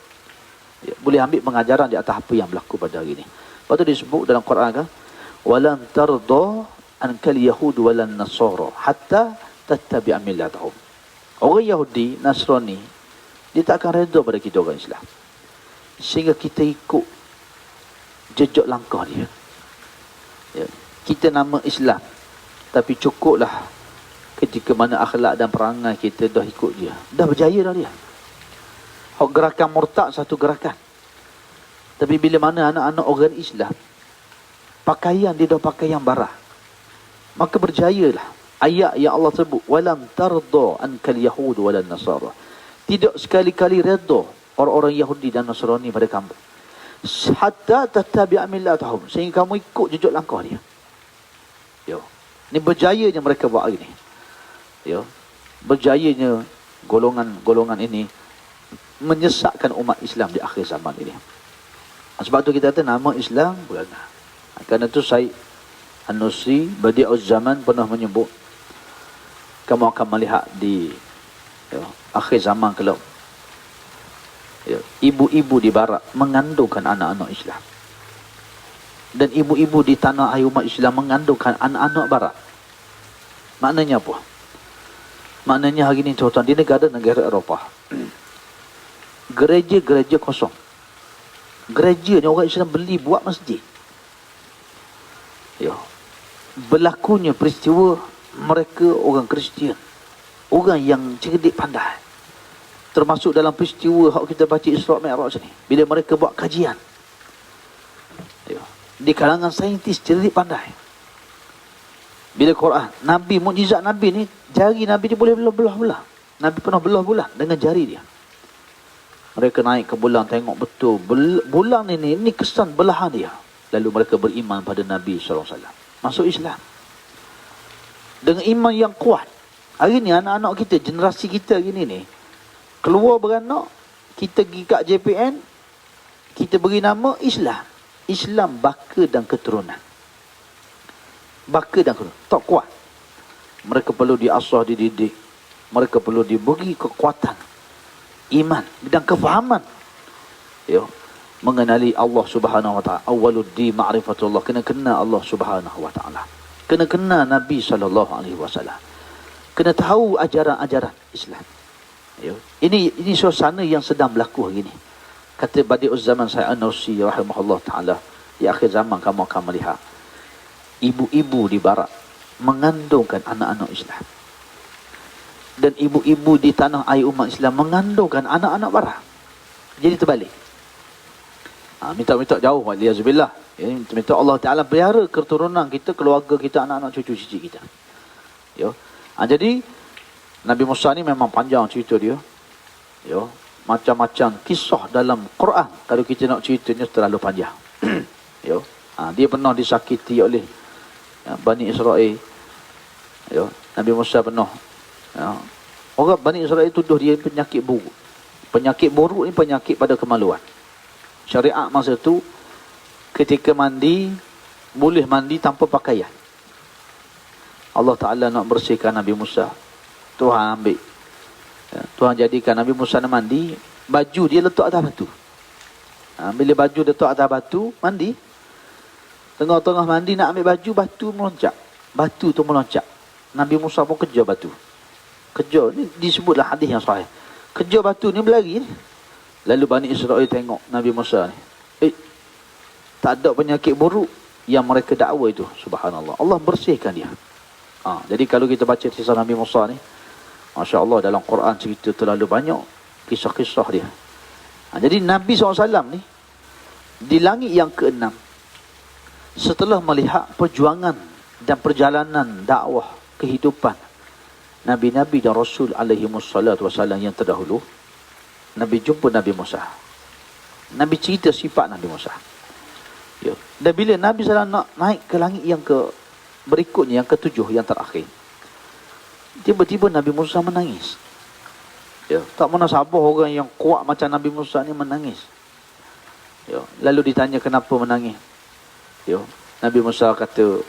[SPEAKER 1] Ya, boleh ambil pengajaran di atas apa yang berlaku pada hari ini. Lepas tu disebut dalam Quran kan, walan tarda ankal yahud walan nasara hatta tattabi'a millatahum. Orang Yahudi, Nasrani, dia tak akan redha pada kita orang Islam sehingga kita ikut jejak langkah dia. Ya, kita nama Islam, tapi cukuplah ketika mana akhlak dan perangai kita dah ikut dia, dah berjaya dah dia. Hak gerakan murtad satu gerakan. Tapi bila mana anak-anak orang Islam, pakaian dia dah pakaian barah, maka berjayalah ayat yang Allah sebut, walam tarda ankal yahud walan nasara. Tidak sekali-kali redha orang-orang Yahudi dan Nasrani pada kamu, hatta tattabi'a millatahum, sehingga kamu ikut jejak langkah dia. Yo, ni berjayanya mereka buat hari ni. Yo, berjayanya golongan-golongan ini menyesatkan umat Islam di akhir zaman ini. Sebab tu kita kata nama Islam bukan. Kerana tu Syed An-Nusri Badi'uz Zaman pernah menyebut, kamu akan melihat di akhir zaman kelak, ibu-ibu di barat mengandungkan anak-anak Islam, dan ibu-ibu di tanah air umat Islam mengandungkan anak-anak barat. Maknanya apa? Maknanya hari ini tuan-tuan, di negara-negara Eropah, gereja-gereja kosong. Gerejanya orang Islam beli buat masjid. Ya. Berlakunya peristiwa mereka orang Kristian, orang yang cerdik pandai. Termasuk dalam peristiwa hak kita baca Isra' Mi'raj ni, bila mereka buat kajian. Ya. Di kalangan saintis cerdik pandai. Bila Quran, Nabi, mukjizat Nabi ni, jari Nabi dia boleh belah-belah. Nabi pernah belah-belah dengan jari dia. Mereka naik ke bulan, tengok betul bulan ini kesan belahan dia. Lalu mereka beriman pada Nabi SAW, masuk Islam dengan iman yang kuat. Hari ni anak-anak kita, generasi kita hari ni keluar beranak, kita pergi kat JPN, kita beri nama Islam. Islam baka dan keturunan. Baka dan keturunan, tak kuat. Mereka perlu diasah, dididik. Mereka perlu diberi kekuatan iman dan kefahaman, ya, mengenali Allah Subhanahu wa taala. Awwaluddin ma'rifatullah, kena Allah Subhanahu wa taala, kena Nabi sallallahu alaihi wasallam, kena tahu ajaran-ajaran Islam. Ya, ini suasana yang sedang berlaku hari ini. Kata Badi'uz Zaman Syed An-Nusri rahimahullah taala, di akhir zaman kamu akan melihat ibu-ibu di barat mengandungkan anak-anak Islam, dan ibu-ibu di tanah air umat Islam mengandungkan anak-anak barat. Jadi terbalik. Minta jauh, waliyazubillah. Minta Allah Ta'ala pelihara keturunan kita, keluarga kita, anak-anak cucu cici kita. Ya. Jadi Nabi Musa ni memang panjang cerita dia. Ya. Macam-macam kisah dalam Quran, kalau kita nak ceritanya terlalu panjang. Ya. Dia pernah disakiti oleh Bani Israel. Ya. Nabi Musa pernah. Ya. Orang Bani Israel tuduh dia penyakit buruk. Penyakit buruk ni penyakit pada kemaluan. Syariat masa tu, ketika mandi, boleh mandi tanpa pakaian. Allah Ta'ala nak bersihkan Nabi Musa. Tuhan ambil. Ya, Tuhan jadikan Nabi Musa nak mandi, baju dia letak atas batu. Bila baju letak atas batu, mandi. Tengah-tengah mandi nak ambil baju, batu meloncat. Batu tu meloncat. Nabi Musa pun kejar batu. Kejar, ni disebutlah hadis yang sahih. Kejar batu ni berlari ni. Lalu Bani Israel tengok Nabi Musa ni, tak ada penyakit buruk yang mereka dakwa itu. Subhanallah, Allah bersihkan dia. Jadi kalau kita baca kisah Nabi Musa ni, Masya Allah, dalam Quran cerita terlalu banyak kisah-kisah dia. Jadi Nabi SAW ni, di langit yang ke-6, setelah melihat perjuangan dan perjalanan dakwah kehidupan Nabi-Nabi dan Rasul alaihi wassalatu wassalam yang terdahulu, Nabi jumpa Nabi Musa. Nabi cerita sifat Nabi Musa. Ya. Dan bila Nabi SAW nak naik ke langit yang berikutnya, yang ketujuh, yang terakhir, tiba-tiba Nabi Musa menangis. Ya. Tak pernah sabar orang yang kuat macam Nabi Musa ni menangis. Ya. Lalu ditanya kenapa menangis. Ya. Nabi Musa kata,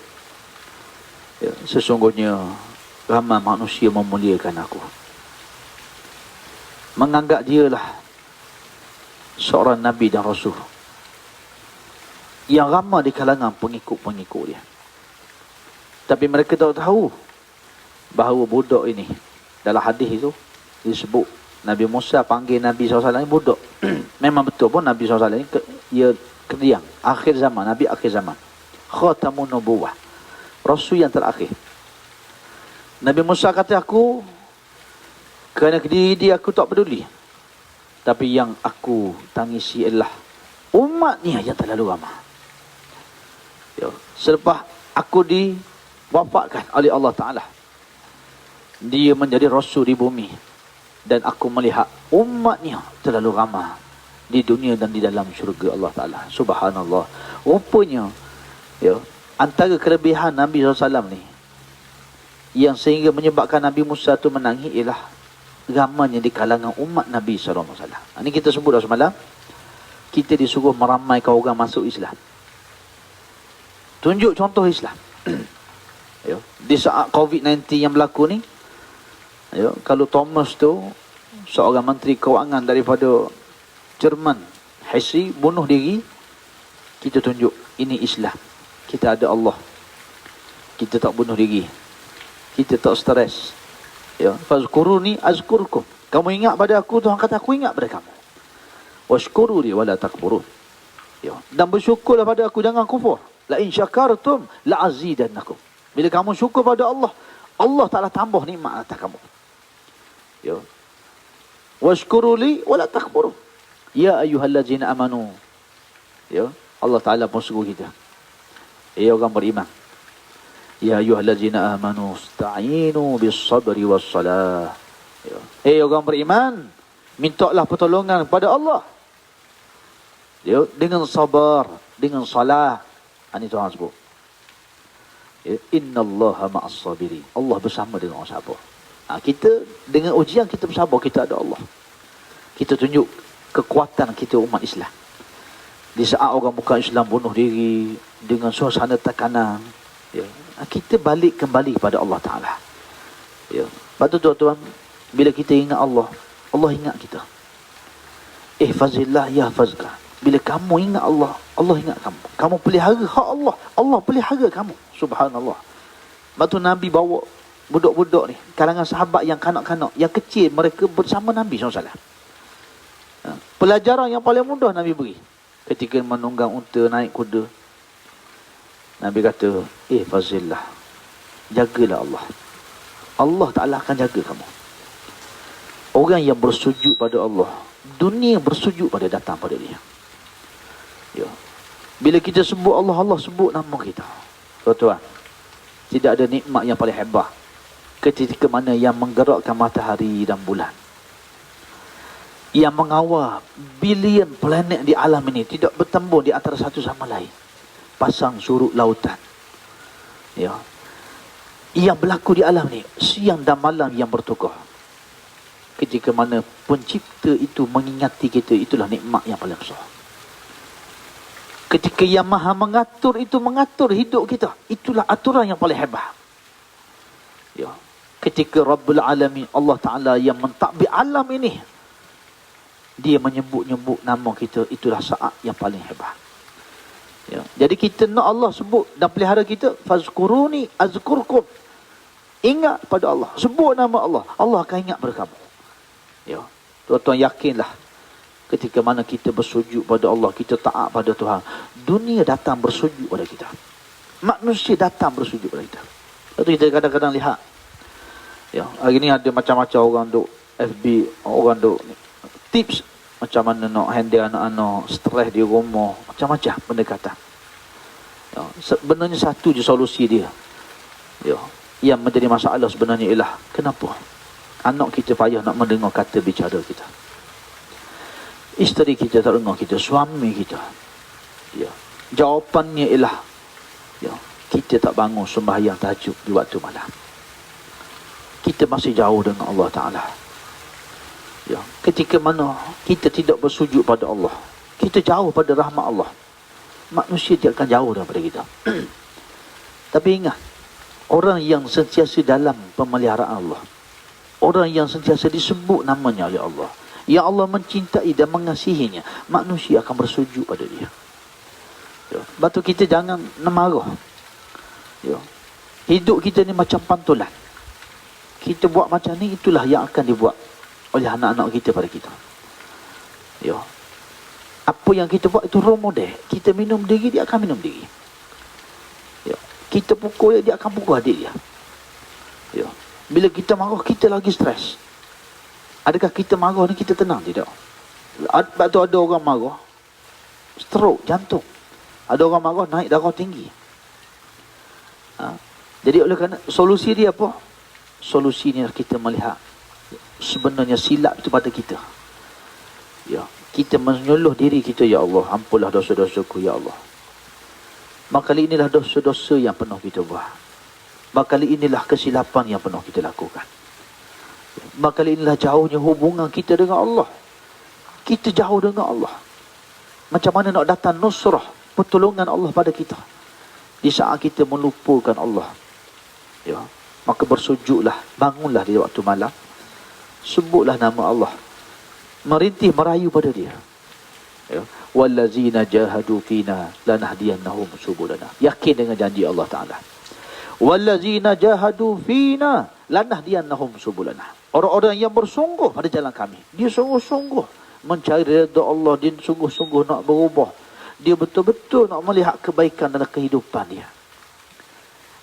[SPEAKER 1] ya, sesungguhnya ramai manusia memuliakan aku, menganggap dialah seorang Nabi dan Rasul yang ramai di kalangan pengikut-pengikut dia. Tapi mereka tak tahu bahawa budak ini, dalam hadis itu disebut Nabi Musa panggil Nabi SAW ini budak. Memang betul pun Nabi SAW ini ia kediang akhir zaman, Nabi akhir zaman, khatamun nubuwah, Rasul yang terakhir. Nabi Musa kata, aku kerana diri dia aku tak peduli, tapi yang aku tangisi adalah umatnya yang terlalu ramai. Ya. Selepas aku diwafatkan oleh Allah Ta'ala, dia menjadi Rasul di bumi, dan aku melihat umatnya terlalu ramai di dunia dan di dalam syurga Allah Ta'ala. Subhanallah. Rupanya, ya, antara kelebihan Nabi SAW ni, yang sehingga menyebabkan Nabi Musa tu menangis, ialah ramainya di kalangan umat Nabi SAW. Ini kita sebut dah semalam. Kita disuruh meramaikan orang masuk Islam. Tunjuk contoh Islam. Ya. Di saat COVID-19 yang berlaku ni, ya, kalau Thomas tu, seorang menteri kewangan daripada Jerman, Hesi, bunuh diri, kita tunjuk ini Islam. Kita ada Allah. Kita tak bunuh diri. Kita tak stres. Ya, fazkuruni azkurkum. Kamu ingat pada aku, Tuhan kata aku ingat pada kamu. Washkuruni wala takfurun. Ya, dan bersyukurlah pada aku, jangan kufur. La in syakartum la azidannakum. Bila kamu syukur pada Allah, Allah Ta'ala tambah nikmat atas kamu. Ya. Washkuruli wala takfurun. Ya ayyuhallazina amanu. Ya, Allah Ta'ala pun suruh kita. Ya orang beriman. Ya ayyuhallazina amanu ista'inu bis-sabri was-salah. Ya orang beriman, mintalah pertolongan kepada Allah. Ya, dengan sabar, dengan salah. Ini Tuhan sebut. Ya, innallaha ma'as-sabirin. Allah bersama dengan orang sabar. Kita dengan ujian kita bersabar, kita ada Allah. Kita tunjuk kekuatan kita umat Islam. Di saat orang bukan Islam bunuh diri dengan suasana tekanan, ya, kita balik kembali kepada Allah Ta'ala. Ya. Lepas tu tuan-tuan, bila kita ingat Allah, Allah ingat kita. Ihfazillah yahfazka. Bila kamu ingat Allah, Allah ingat kamu. Kamu pelihara hak Allah, Allah pelihara kamu. Subhanallah. Lepas tu Nabi bawa budak-budak ni, kalangan sahabat yang kanak-kanak, yang kecil, mereka bersama Nabi SAW. Pelajaran yang paling mudah Nabi beri. Ketika menunggang unta, naik kuda, Nabi kata, fazillah, jagalah Allah. Allah Ta'ala akan jaga kamu. Orang yang bersujud pada Allah, dunia bersujud pada datang pada dia. Ya. Bila kita sebut Allah, Allah sebut nama kita. Tuan-tuan, tidak ada nikmat yang paling hebat ketika mana yang menggerakkan matahari dan bulan, yang mengawal bilion planet di alam ini tidak bertembung di antara satu sama lain, pasang surut lautan, ya, yang berlaku di alam ni siang dan malam yang bertukar. Ketika mana pencipta itu mengingati kita, itulah nikmat yang paling besar. Ketika yang maha mengatur itu mengatur hidup kita, itulah aturan yang paling hebat. Ya. Ketika Rabbul Alamin, Allah Ta'ala yang mentadbir alam ini, dia menyebut-nyebut nama kita, itulah saat yang paling hebat. Ya. Jadi kita nak Allah sebut dan pelihara kita, fazkuruni azkurkum. Ingat pada Allah, sebut nama Allah, Allah akan ingat pada kamu. Ya. Tuan-tuan yakinlah, ketika mana kita bersujud pada Allah, kita taat pada Tuhan, dunia datang bersujud pada kita. Manusia datang bersujud pada kita. Lepas kita kadang-kadang lihat, ya, hari ni ada macam-macam orang duk FB, orang duk tips macam mana nak handle anak-anak stres di rumah, macam-macam pendekatan. Ya, sebenarnya satu je solusi dia. Ya, yang menjadi masalah sebenarnya ialah kenapa anak kita payah nak mendengar kata bicara kita. Isteri kita tak dengar kita, suami kita. Ya. Jawapannya ialah, ya, kita tak bangun sembahyang tahajud di waktu malam. Kita masih jauh dengan Allah Ta'ala. Ya. Ketika mana kita tidak bersujud pada Allah, kita jauh pada rahmat Allah. Manusia dia akan jauh daripada kita. Tapi ingat, orang yang sentiasa dalam pemeliharaan Allah, orang yang sentiasa disebut namanya oleh Allah, yang Allah mencintai dan mengasihinya, manusia akan bersujud pada dia. Ya. Sebab tu kita jangan marah. Ya. Hidup kita ni macam pantulan. Kita buat macam ni, itulah yang akan dibuat oleh anak-anak kita pada kita. Ya. Apa yang kita buat itu role model. Kita minum diri, dia akan minum diri. Ya. Kita pukul dia akan pukul adik dia. Ya. Bila kita marah, kita lagi stres. Adakah kita marah ni kita tenang? Tidak. Sebab tu ada orang marah, stroke, jantung. Ada orang marah, naik darah tinggi. Jadi oleh kerana solusi dia apa? Solusi ni kita melihat sebenarnya silap itu pada kita. Ya, kita menyuluh diri kita, ya Allah, ampunlah dosa-dosaku, ya Allah. Maka kali inilah dosa-dosa yang pernah kita buat. Maka kali inilah kesilapan yang pernah kita lakukan. Maka kali inilah jauhnya hubungan kita dengan Allah. Kita jauh dengan Allah. Macam mana nak datang nusrah, pertolongan Allah pada kita di saat kita melupakan Allah. Ya, maka bersujudlah, bangunlah di waktu malam, sebutlah nama Allah, merintih merayu pada dia. Ya, wallazina jahadu fina lanahdiyannahum subulana. Yakin dengan janji Allah Taala. Wallazina jahadu fina lanahdiyannahum subulana. Orang-orang yang bersungguh pada jalan kami, dia sungguh-sungguh mencari redha Allah, dia sungguh-sungguh nak berubah, dia betul-betul nak melihat kebaikan dalam kehidupan dia,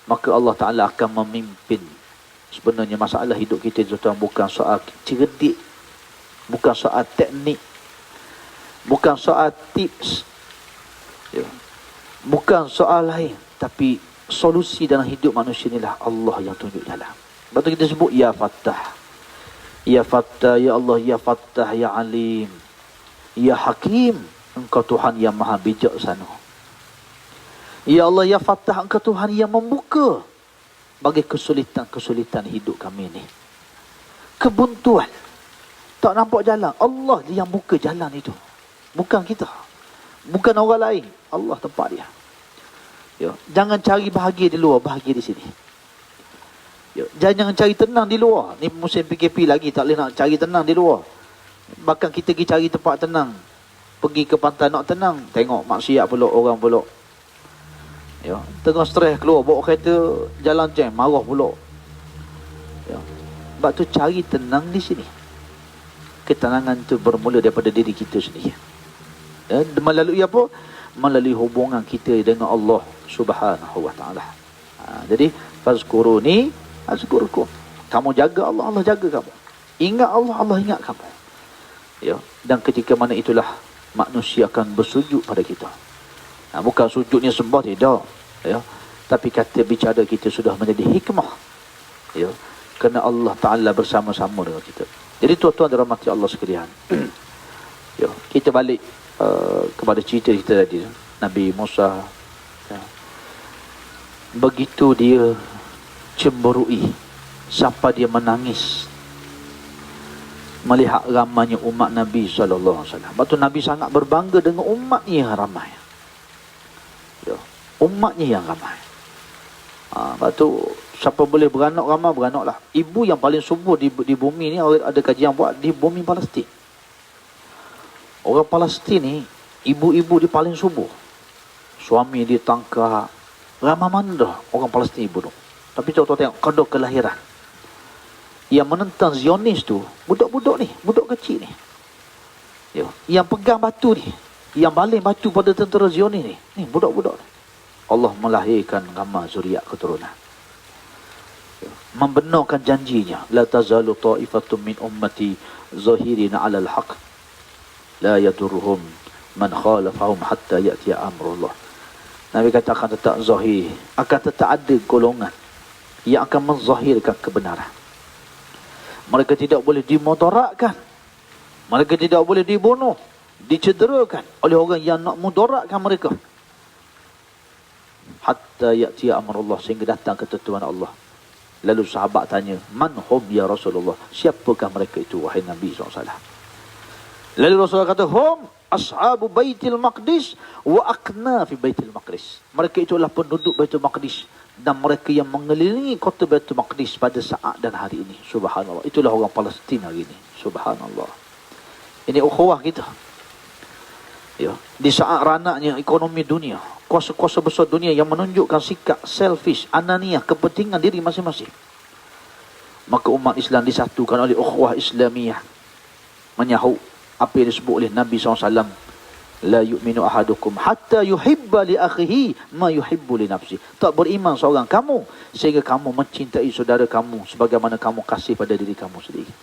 [SPEAKER 1] maka Allah Ta'ala akan memimpin. Sebenarnya masalah hidup kita tuan bukan soal cerdik, bukan soal teknik, bukan soal tips, ya, bukan soal lain, tapi solusi dalam hidup manusia inilah Allah yang tunjuk jalan. Sebab tu kita sebut Ya Fattah, Ya Fattah, Ya Allah, Ya Fattah, Ya Alim, Ya Hakim, Engkau Tuhan yang maha bijaksana. Ya Allah, Ya Fattah, Engkau Tuhan yang membuka bagi kesulitan-kesulitan hidup kami ni. Kebuntuan, tak nampak jalan, Allah yang buka jalan itu. Bukan kita, bukan orang lain, Allah tempat dia. Ya, jangan cari bahagia di luar, bahagia di sini. Ya, jangan cari tenang di luar. Ni musim PKP lagi, tak boleh nak cari tenang di luar. Bahkan kita pergi cari tempat tenang, pergi ke pantai nak tenang, tengok maksiat pula, orang pula. Ya, tengah stres keluar bawa kereta jalan jam, marah pula. Ya, sebab tu cari tenang di sini. Ketenangan tu bermula daripada diri kita sendiri. Ya, melalui apa? Melalui hubungan kita dengan Allah Subhanahu wa Ta'ala. Jadi fazkuruni azkurkum. Kamu jaga Allah, Allah jaga kamu. Ingat Allah, Allah ingat kamu. Ya, dan ketika mana itulah manusia akan bersujud pada kita. Bukan sujudnya sembah, tidak. Ya, tapi kata bicara kita sudah menjadi hikmah. Ya, kerana Allah Ta'ala bersama-sama dengan kita. Jadi tuan-tuan dirahmati Allah sekalian. Ya, kita balik kepada cerita kita tadi, Nabi Musa. Ya, begitu dia cemberui sampai dia menangis melihat ramainya umat Nabi SAW. Sebab tu Nabi sangat berbangga dengan umatnya yang ramai. Ya, umatnya yang ramai. Sebab tu siapa boleh beranak ramai, beranaklah. Ibu yang paling subur di bumi ni, ada kajian buat, di bumi Palestin. Orang Palestin ni, ibu-ibu dia paling subur. Suami dia tangkap. Ramai mana dah orang Palestin ibu tu. Tapi contoh tengok kodok kelahiran. Yang menentang Zionis tu, budak-budak ni, budak kecil ni. Ya, yang pegang batu ni, yang baling batu pada tentera Zionis ni budak-budak ni. Allah melahirkan ramai zuriat keturunan. Ya, membenarkan janjinya, la tazalu ta'ifatum min ummati zahirina 'alal haqq la yadurruhum man khalafahum hatta ya'tiya amrullah. Nabi kata akan tetap zahir, akan tetap ada golongan yang akan menzahirkan kebenaran. Mereka tidak boleh dimudaratkan, mereka tidak boleh dibunuh dicederakan oleh orang yang nak mudaratkan mereka. Hatta ya'ti amrullah, sehingga datang ketentuan Allah. Lalu sahabat tanya, man hum ya Rasulullah, siapakah mereka itu wahai Nabi SAW? Lalu Rasulullah kata, hum ashabu Baitul Maqdis wa akna fi Baitul Maqdis. Mereka itu adalah penduduk Baitul Maqdis dan mereka yang mengelilingi kota Baitul Maqdis pada saat dan hari ini. Subhanallah. Itulah orang Palestin hari ini. Subhanallah. Ini ukhuwah kita. Ya, di saat ranaknya ekonomi dunia, kuasa-kuasa besar dunia yang menunjukkan sikap selfish, ananiah, kepentingan diri masing-masing, maka umat Islam disatukan oleh ukhuwah Islamiyah, menyahut apa yang disebut oleh Nabi SAW, la yu'minu ahadukum hatta yuhibba li akhihi ma yuhibbu li nafsi. Tak beriman seorang kamu sehingga kamu mencintai saudara kamu sebagaimana kamu kasih pada diri kamu sendiri.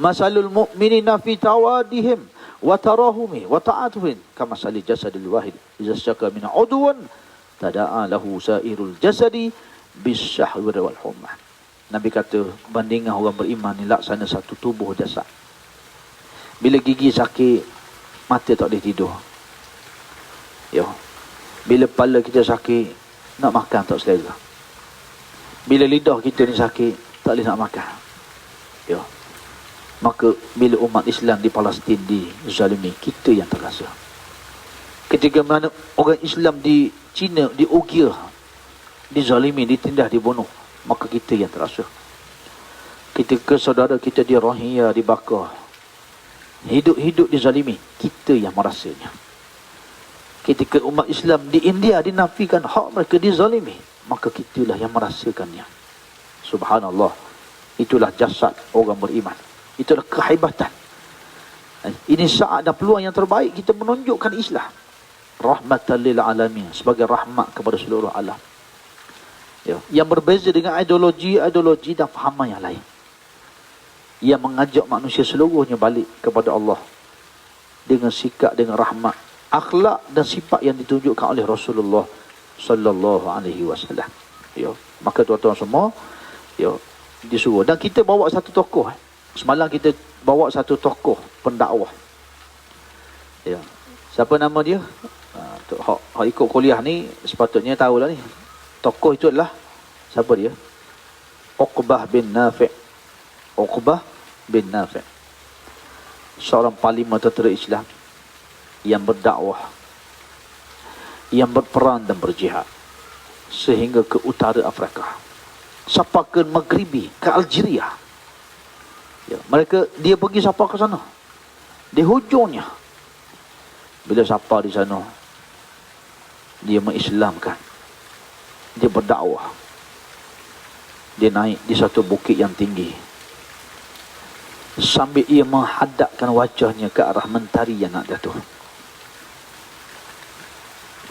[SPEAKER 1] Masalul mu'minina fi tawadihim wa tarahumi wa ta'atuhin kama sali jasadil wahid idza syaka min udwan tada'a lahu sairul jasadi bisyahwi wal humma. Nabi kata, bandingkan orang beriman ni laksana satu tubuh jasad. Bila gigi sakit, mata tak boleh tidur. Ya. Bila kepala kita sakit, nak makan tak selera. Bila lidah kita ni sakit, tak boleh nak makan. Ya. Maka bila umat Islam di Palestin dizalimi, kita yang terasa. Ketika mana orang Islam di China, di Uyghur, dizalimi, ditindas, dibunuh, maka kita yang terasa. Ketika saudara kita di Rohingya dibakar, hidup-hidup dizalimi, kita yang merasanya. Ketika umat Islam di India dinafikan hak mereka, dizalimi, maka kitalah yang merasakannya. Subhanallah. Itulah jasad orang beriman. Itulah kehebatan. Ini saat dan peluang yang terbaik kita menunjukkan Islam rahmatan lil alamin, sebagai rahmat kepada seluruh alam. Ya, yang berbeza dengan ideologi dan fahaman yang lain, yang mengajak manusia seluruhnya balik kepada Allah dengan sikap, dengan rahmat, akhlak dan sifat yang ditunjukkan oleh Rasulullah sallallahu alaihi wasallam. Ya, maka tuan-tuan semua, ya, disuruh. Dan kita bawa satu tokoh. Semalam kita bawa satu tokoh pendakwah. Ya. Siapa nama dia? Hak ikut kuliah ni sepatutnya tahulah ni. Tokoh itu adalah siapa dia? Uqbah bin Nafi'. Uqbah bin Nafi'. Seorang panglima tentera Islam yang berdakwah, yang berperang dan berjihad sehingga ke utara Afrika, sampai ke Maghribi, ke Algeria. Ya, dia pergi sapa ke sana. Di hujungnya, bila sapa di sana, dia mengislamkan. Dia berdakwah. Dia naik di satu bukit yang tinggi, sambil ia menghadapkan wajahnya ke arah mentari yang nak jatuh.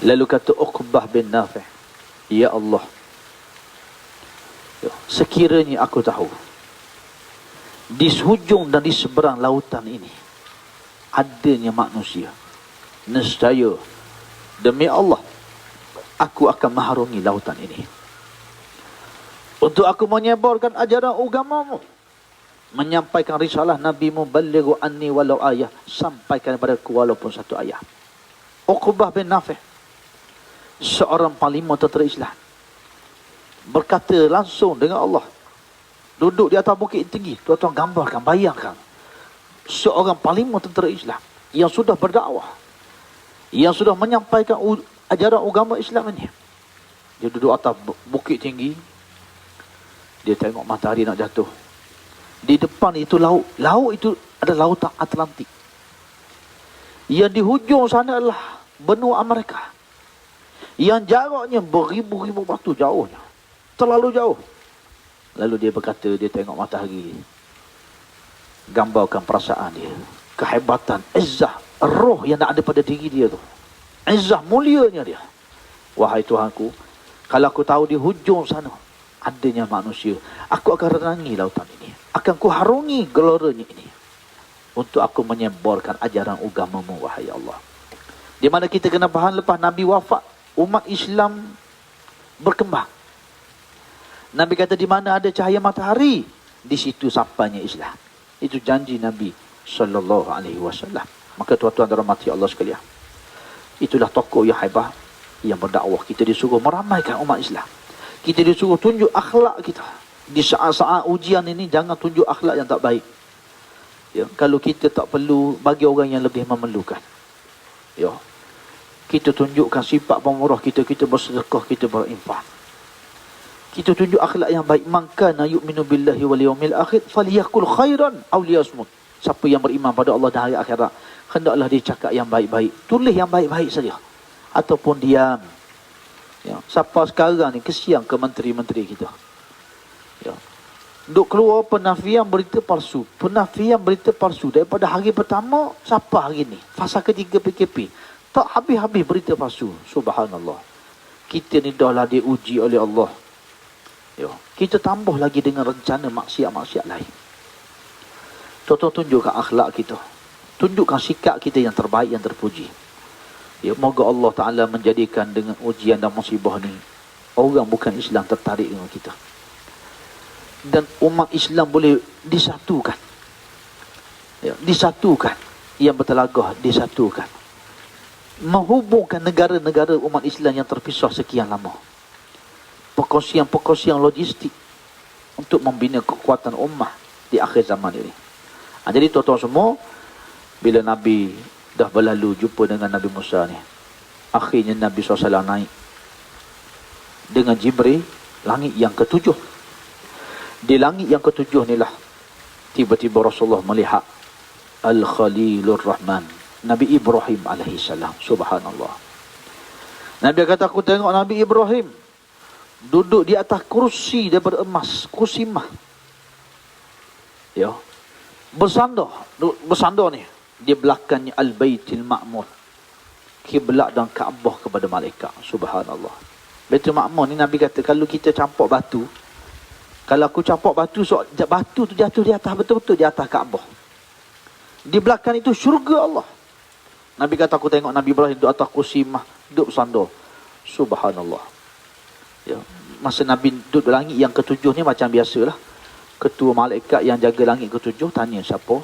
[SPEAKER 1] Lalu kata Uqbah bin Nafi', ya Allah, sekiranya aku tahu di hujung dan di seberang lautan ini adanya manusia, nescaya demi Allah aku akan mengharungi lautan ini untuk aku menyebarkan ajaran agamamu, menyampaikan risalah Nabi-Mu, balighu anni walau ayah, sampaikan kepadaku walaupun satu ayat. Uqbah bin Nafi', seorang panglima tentera Islam, berkata langsung dengan Allah, duduk di atas bukit tinggi. Tuan-tuan gambarkan, bayangkan seorang panglima tentera Islam yang sudah berdakwah, yang sudah menyampaikan ajaran agama Islam ini. Dia duduk atas bukit tinggi, dia tengok matahari nak jatuh. Di depan itu laut. Laut itu adalah lautan Atlantik. Yang di hujung sana adalah benua Amerika, yang jaraknya beribu-ribu batu jauhnya, terlalu jauh. Lalu dia berkata, dia tengok matahari, gambarkan perasaan dia, kehebatan, izzah, roh yang ada pada diri dia tu, izzah, mulianya dia. Wahai Tuhanku, kalau aku tahu di hujung sana adanya manusia, aku akan renangi lautan ini, akan ku harungi geloranya ini, untuk aku menyebarkan ajaran agamamu, wahai Allah. Di mana kita kena faham, lepas Nabi wafat, umat Islam berkembang. Nabi kata, di mana ada cahaya matahari, di situ sampainya Islam. Itu janji Nabi sallallahu alaihi wasallam. Maka tuan-tuan dan rahmati Allah sekalian, itulah tokoh yang hebat yang berdakwah. Kita disuruh meramaikan umat Islam. Kita disuruh tunjuk akhlak kita. Di saat-saat ujian ini jangan tunjuk akhlak yang tak baik. Ya, kalau kita tak perlu bagi orang yang lebih memerlukan. Ya. Kita tunjukkan sifat pemurah kita, kita bersedekah, kita berinfak. Kita tunjuk akhlak yang baik. Man kana yu'minu billahi wal yawmil akhir falyaqul khairan aw liyasmut. Siapa yang beriman pada Allah dan hari akhirat, hendaklah dia cakap yang baik-baik. Tulis yang baik-baik saja. Ataupun diam. Ya, siapa sekarang ni kesian ke menteri-menteri kita. Ya. Duk keluar penafian berita palsu. Penafian berita palsu. Daripada hari pertama, siapa hari ni? Fasa ketiga PKP. Tak habis-habis berita palsu. Subhanallah. Kita ni dah lah diuji oleh Allah. Ya. Kita tambah lagi dengan rencana maksiat-maksiat lain. Tuan-tuan tunjukkan akhlak kita. Tunjukkan sikap kita yang terbaik, yang terpuji. Ya, moga Allah Ta'ala menjadikan dengan ujian dan musibah ni, orang bukan Islam tertarik dengan kita. Dan umat Islam boleh disatukan. Ya, disatukan. Yang bertelagah, disatukan. Menghubungkan negara-negara umat Islam yang terpisah sekian lama. Perkongsian-perkongsian logistik untuk membina kekuatan ummah di akhir zaman ini. Jadi tuan-tuan semua, bila Nabi dah berlalu jumpa dengan Nabi Musa ni, akhirnya Nabi SAW naik dengan Jibril langit yang ketujuh. Di langit yang ketujuh ni lah tiba-tiba Rasulullah melihat Al-Khalilur Rahman, Nabi Ibrahim alaihissalam. Subhanallah. Nabi kata, aku tengok Nabi Ibrahim duduk di atas kursi daripada emas, kursi mah. Ya. Bersandar ni di belakangnya Al-Baitul Ma'mur, kiblat dan Kaabah kepada malaikat. Subhanallah. Baitul Ma'mur ni Nabi kata, kalau kita campak batu, kalau aku campak batu, so batu tu jatuh di atas, betul-betul di atas Kaabah. Di belakang itu syurga Allah. Nabi kata, aku tengok Nabi Ibrahim duduk atas kursi mah, duduk bersandar. Subhanallah. Ya. Masa Nabi duduk di langit yang ketujuh ni macam biasalah, ketua malaikat yang jaga langit ketujuh tanya siapa.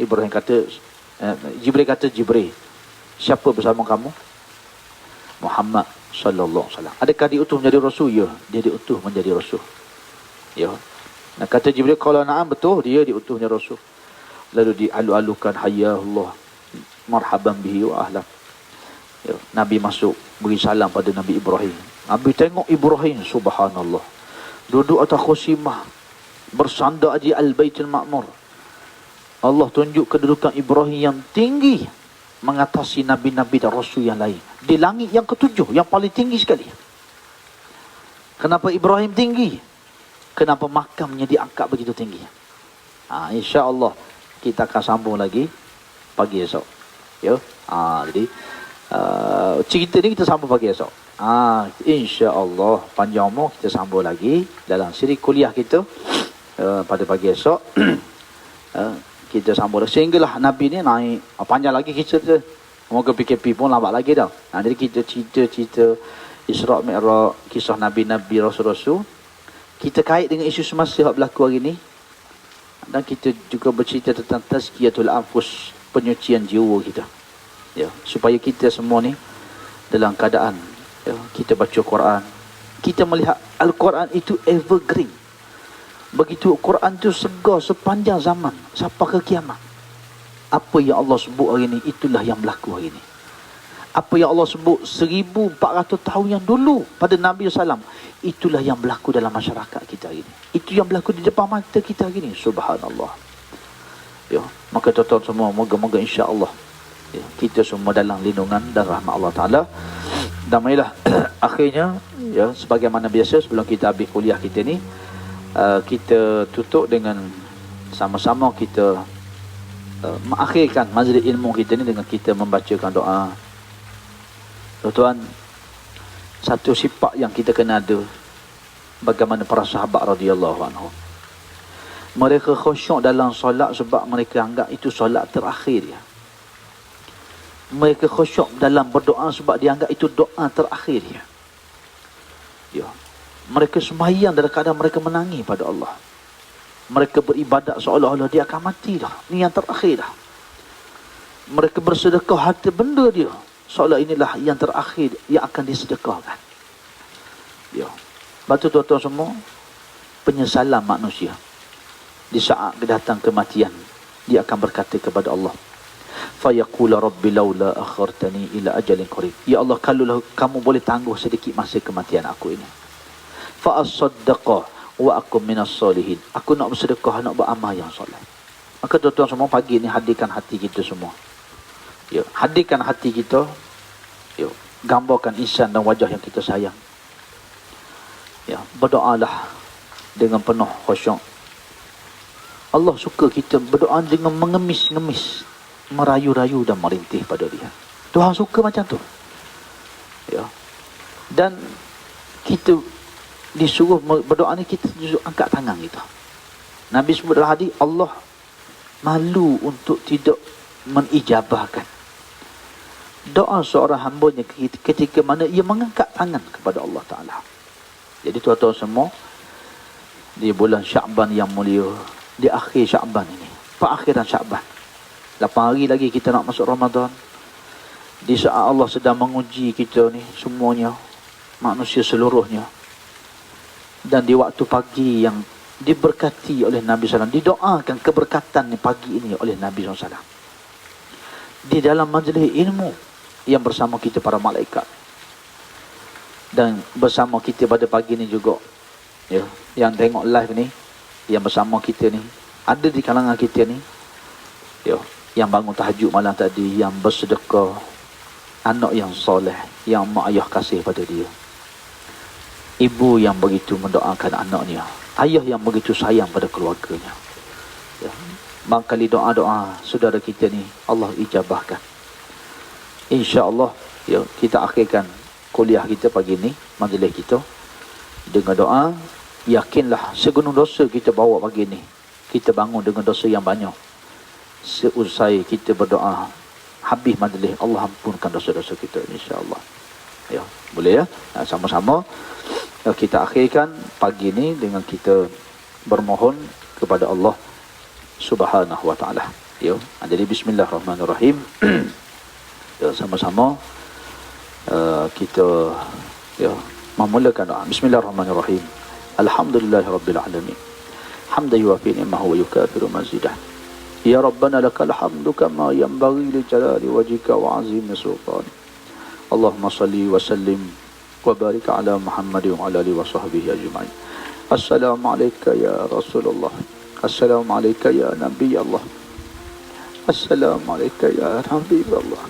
[SPEAKER 1] Ibrahim kata, Jibril kata, Jibril, siapa bersama kamu? Muhammad sallallahu alaihi wasallam. Adakah diutus menjadi rasul? Ya, dia diutus menjadi rasul. Ya. Nah, kata Jibril, kalau na'am, betul, dia diutus menjadi rasul. Lalu dialu-alukan, hayya Allah, marhaban bihi wa ahlan. Ya. Nabi masuk, beri salam pada Nabi Ibrahim. Nabi tengok Ibrahim, subhanallah, duduk atas kursi mah, bersandar di Al-Baitul Ma'mur. Allah tunjuk kedudukan Ibrahim yang tinggi mengatasi nabi-nabi dan rasul yang lain. Di langit yang ketujuh, yang paling tinggi sekali. Kenapa Ibrahim tinggi? Kenapa makamnya diangkat begitu tinggi? InsyaAllah kita akan sambung lagi pagi esok. Ya. Jadi cerita ni kita sambung pagi esok. InsyaAllah panjang umur kita sambung lagi dalam siri kuliah kita pada pagi esok. Kita sambung sehinggalah Nabi ni naik. Panjang lagi kisah tu. Moga PKP pun lambat lagi dah. Jadi kita cerita Isra' Mi'raj, kisah Nabi-Nabi, Rasul-Rasul. Kita kait dengan isu semasa yang berlaku hari ni. Dan kita juga bercerita tentang tazkiyatul anfus, penyucian jiwa kita. Ya, supaya kita semua ni dalam keadaan, ya, kita baca Quran, kita melihat Al-Quran itu evergreen. Begitu Quran itu segar sepanjang zaman sampai ke kiamat. Apa yang Allah sebut hari ini, itulah yang berlaku hari ini. Apa yang Allah sebut 1400 tahun yang dulu pada Nabi SAW, itulah yang berlaku dalam masyarakat kita hari ini. Itu yang berlaku di depan mata kita hari ini. Subhanallah. Ya, maka tuan-tuan semua, moga-moga insya-Allah, ya, kita semua dalam lindungan dan rahmat Allah Ta'ala. Damailah akhirnya, ya, sebagaimana biasa sebelum kita habis kuliah kita ni, kita tutup dengan sama-sama kita mengakhirkan majlis ilmu kita ni dengan kita membacakan doa. Tuan-tuan, satu sifat yang kita kena ada, bagaimana para sahabat radhiyallahu anhu, mereka khusyuk dalam solat sebab mereka anggap itu solat terakhir ya. Mereka khusyuk dalam berdoa sebab dia anggap itu doa terakhir ya. Ya. Mereka sembahyang dalam keadaan mereka menangis pada Allah. Mereka beribadat seolah-olah dia akan mati dah. Ni yang terakhir dah. mereka bersedekah harta benda dia, seolah inilah yang terakhir yang akan disedekahkan. Ya. Batu tuan-tuan semua, penyesalan manusia di saat datang kematian, dia akan berkata kepada Allah, fayaqula rabbi laula akhartani ila ajalin qarib, ya Allah, kalau kamu boleh tangguh sedikit masa kematian aku ini, fa asaddaqa wa akum minas solihin, aku nak bersedekah, nak beramal yang soleh. Maka tuan-tuan semua, pagi ni hadirkan hati kita semua. Ya, hadirkan hati kita. Ya, gambarkan insan dan wajah yang kita sayang. Ya, berdoalah dengan penuh khusyuk. Allah suka kita berdoa dengan mengemis-ngemis, merayu-rayu dan merintih pada dia. Tuhan suka macam tu. Ya. Dan kita disuruh berdoa ni, kita disuruh angkat tangan kita. Nabi sebut dalam hadis, Allah malu untuk tidak menijabahkan doa seorang hambanya ketika mana ia mengangkat tangan kepada Allah Ta'ala. Jadi tuan-tuan semua, di bulan Sya'ban yang mulia, di akhir Sya'ban ini, perakhiran Sya'ban, 8 hari lagi kita nak masuk Ramadan. Di saat Allah sedang menguji kita ni semuanya, manusia seluruhnya, dan di waktu pagi yang diberkati oleh Nabi SAW, didoakan keberkatan ni pagi ini oleh Nabi SAW, di dalam majlis ilmu yang bersama kita para malaikat, dan bersama kita pada pagi ni juga, ya, yang tengok live ni, yang bersama kita ni, ada di kalangan kita ni, ya, yang bangun tahajud malam tadi, yang bersedekah, anak yang soleh, yang mak ayah kasih pada dia, ibu yang begitu mendoakan anaknya, ayah yang begitu sayang pada keluarganya. Ya, mangkali doa-doa saudara kita ni Allah ijabahkan. InsyaAllah, ya, kita akhirkan kuliah kita pagi ni, majlis kita, dengan doa. Yakinlah segunung dosa kita bawa pagi ni, kita bangun dengan dosa yang banyak. Seusai kita berdoa, habis majlis, Allah ampunkan dosa-dosa kita, insyaAllah. Ya, boleh ya? Nah, sama-sama kita akhirkan pagi ni dengan kita bermohon kepada Allah Subhanahu wa ta'ala. Ya, jadi bismillahirrahmanirrahim. Ya, sama-sama kita ya memulakan doa. Bismillahirrahmanirrahim. Alhamdulillahirabbil alamin. Hamdan yuwafi ni'mahu wa yukafiru mazidah. Ya Rabbana lakal hamdu kama yanbaghi li jalali wajhika wa 'azimi sultanik. Allahumma salli wa sallim wa barik ala Muhammad wa ala alihi wa sahbihi ajma'in. Assalamu alayka ya Rasulullah. Assalamu alayka ya Nabi Allah. Assalamu alayka ya Habib Allah.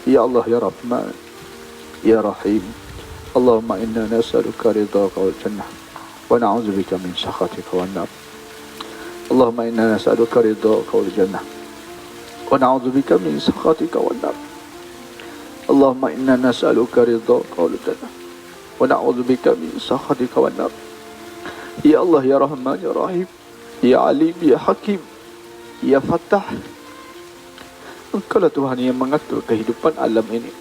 [SPEAKER 1] Ya Allah ya Rahman ya Rahim. Allahumma inna nas'aluka ridhaka wal jannah wa na'udzubika min sakhatika wan nar. Allahumma inna nas'aluka ridhaka wal jannah wa na'udzubika min sakhatika wan nar. Allahumma inna nas'aluka ridhaka wal jannah wa na'udzubika min sakhatika wan nar. Ya Allah ya Rahman ya Rahim, ya Alim ya Hakim, ya Fattah. Engkau lah Tuhan yang mengatur kehidupan alam ini.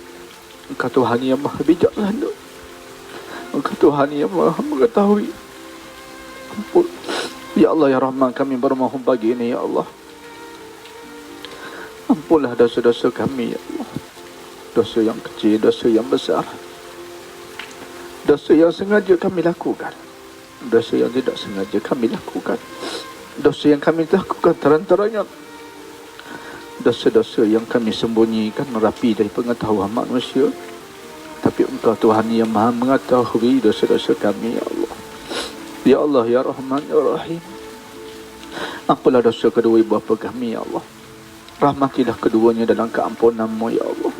[SPEAKER 1] Engkau Tuhan yang maha bijaksana. Engkau Tuhan yang maha mengetahui. Ampun. Ya Allah ya Rahman, kami bermohon pagi ini ya Allah, ampunlah dosa-dosa kami ya Allah. Dosa yang kecil, dosa yang besar, dosa yang sengaja kami lakukan, dosa yang tidak sengaja kami lakukan, dosa yang kami lakukan terantaranya dosa-dosa yang kami sembunyikan merapi dari pengetahuan manusia, tapi Engkau Tuhan yang maha mengetahui dosa-dosa kami ya Allah. Ya Allah ya Rahman ya Rahim, ampunlah dosa kedua ibu bapa kami ya Allah. Rahmatilah keduanya dalam keampunan-Mu ya Allah.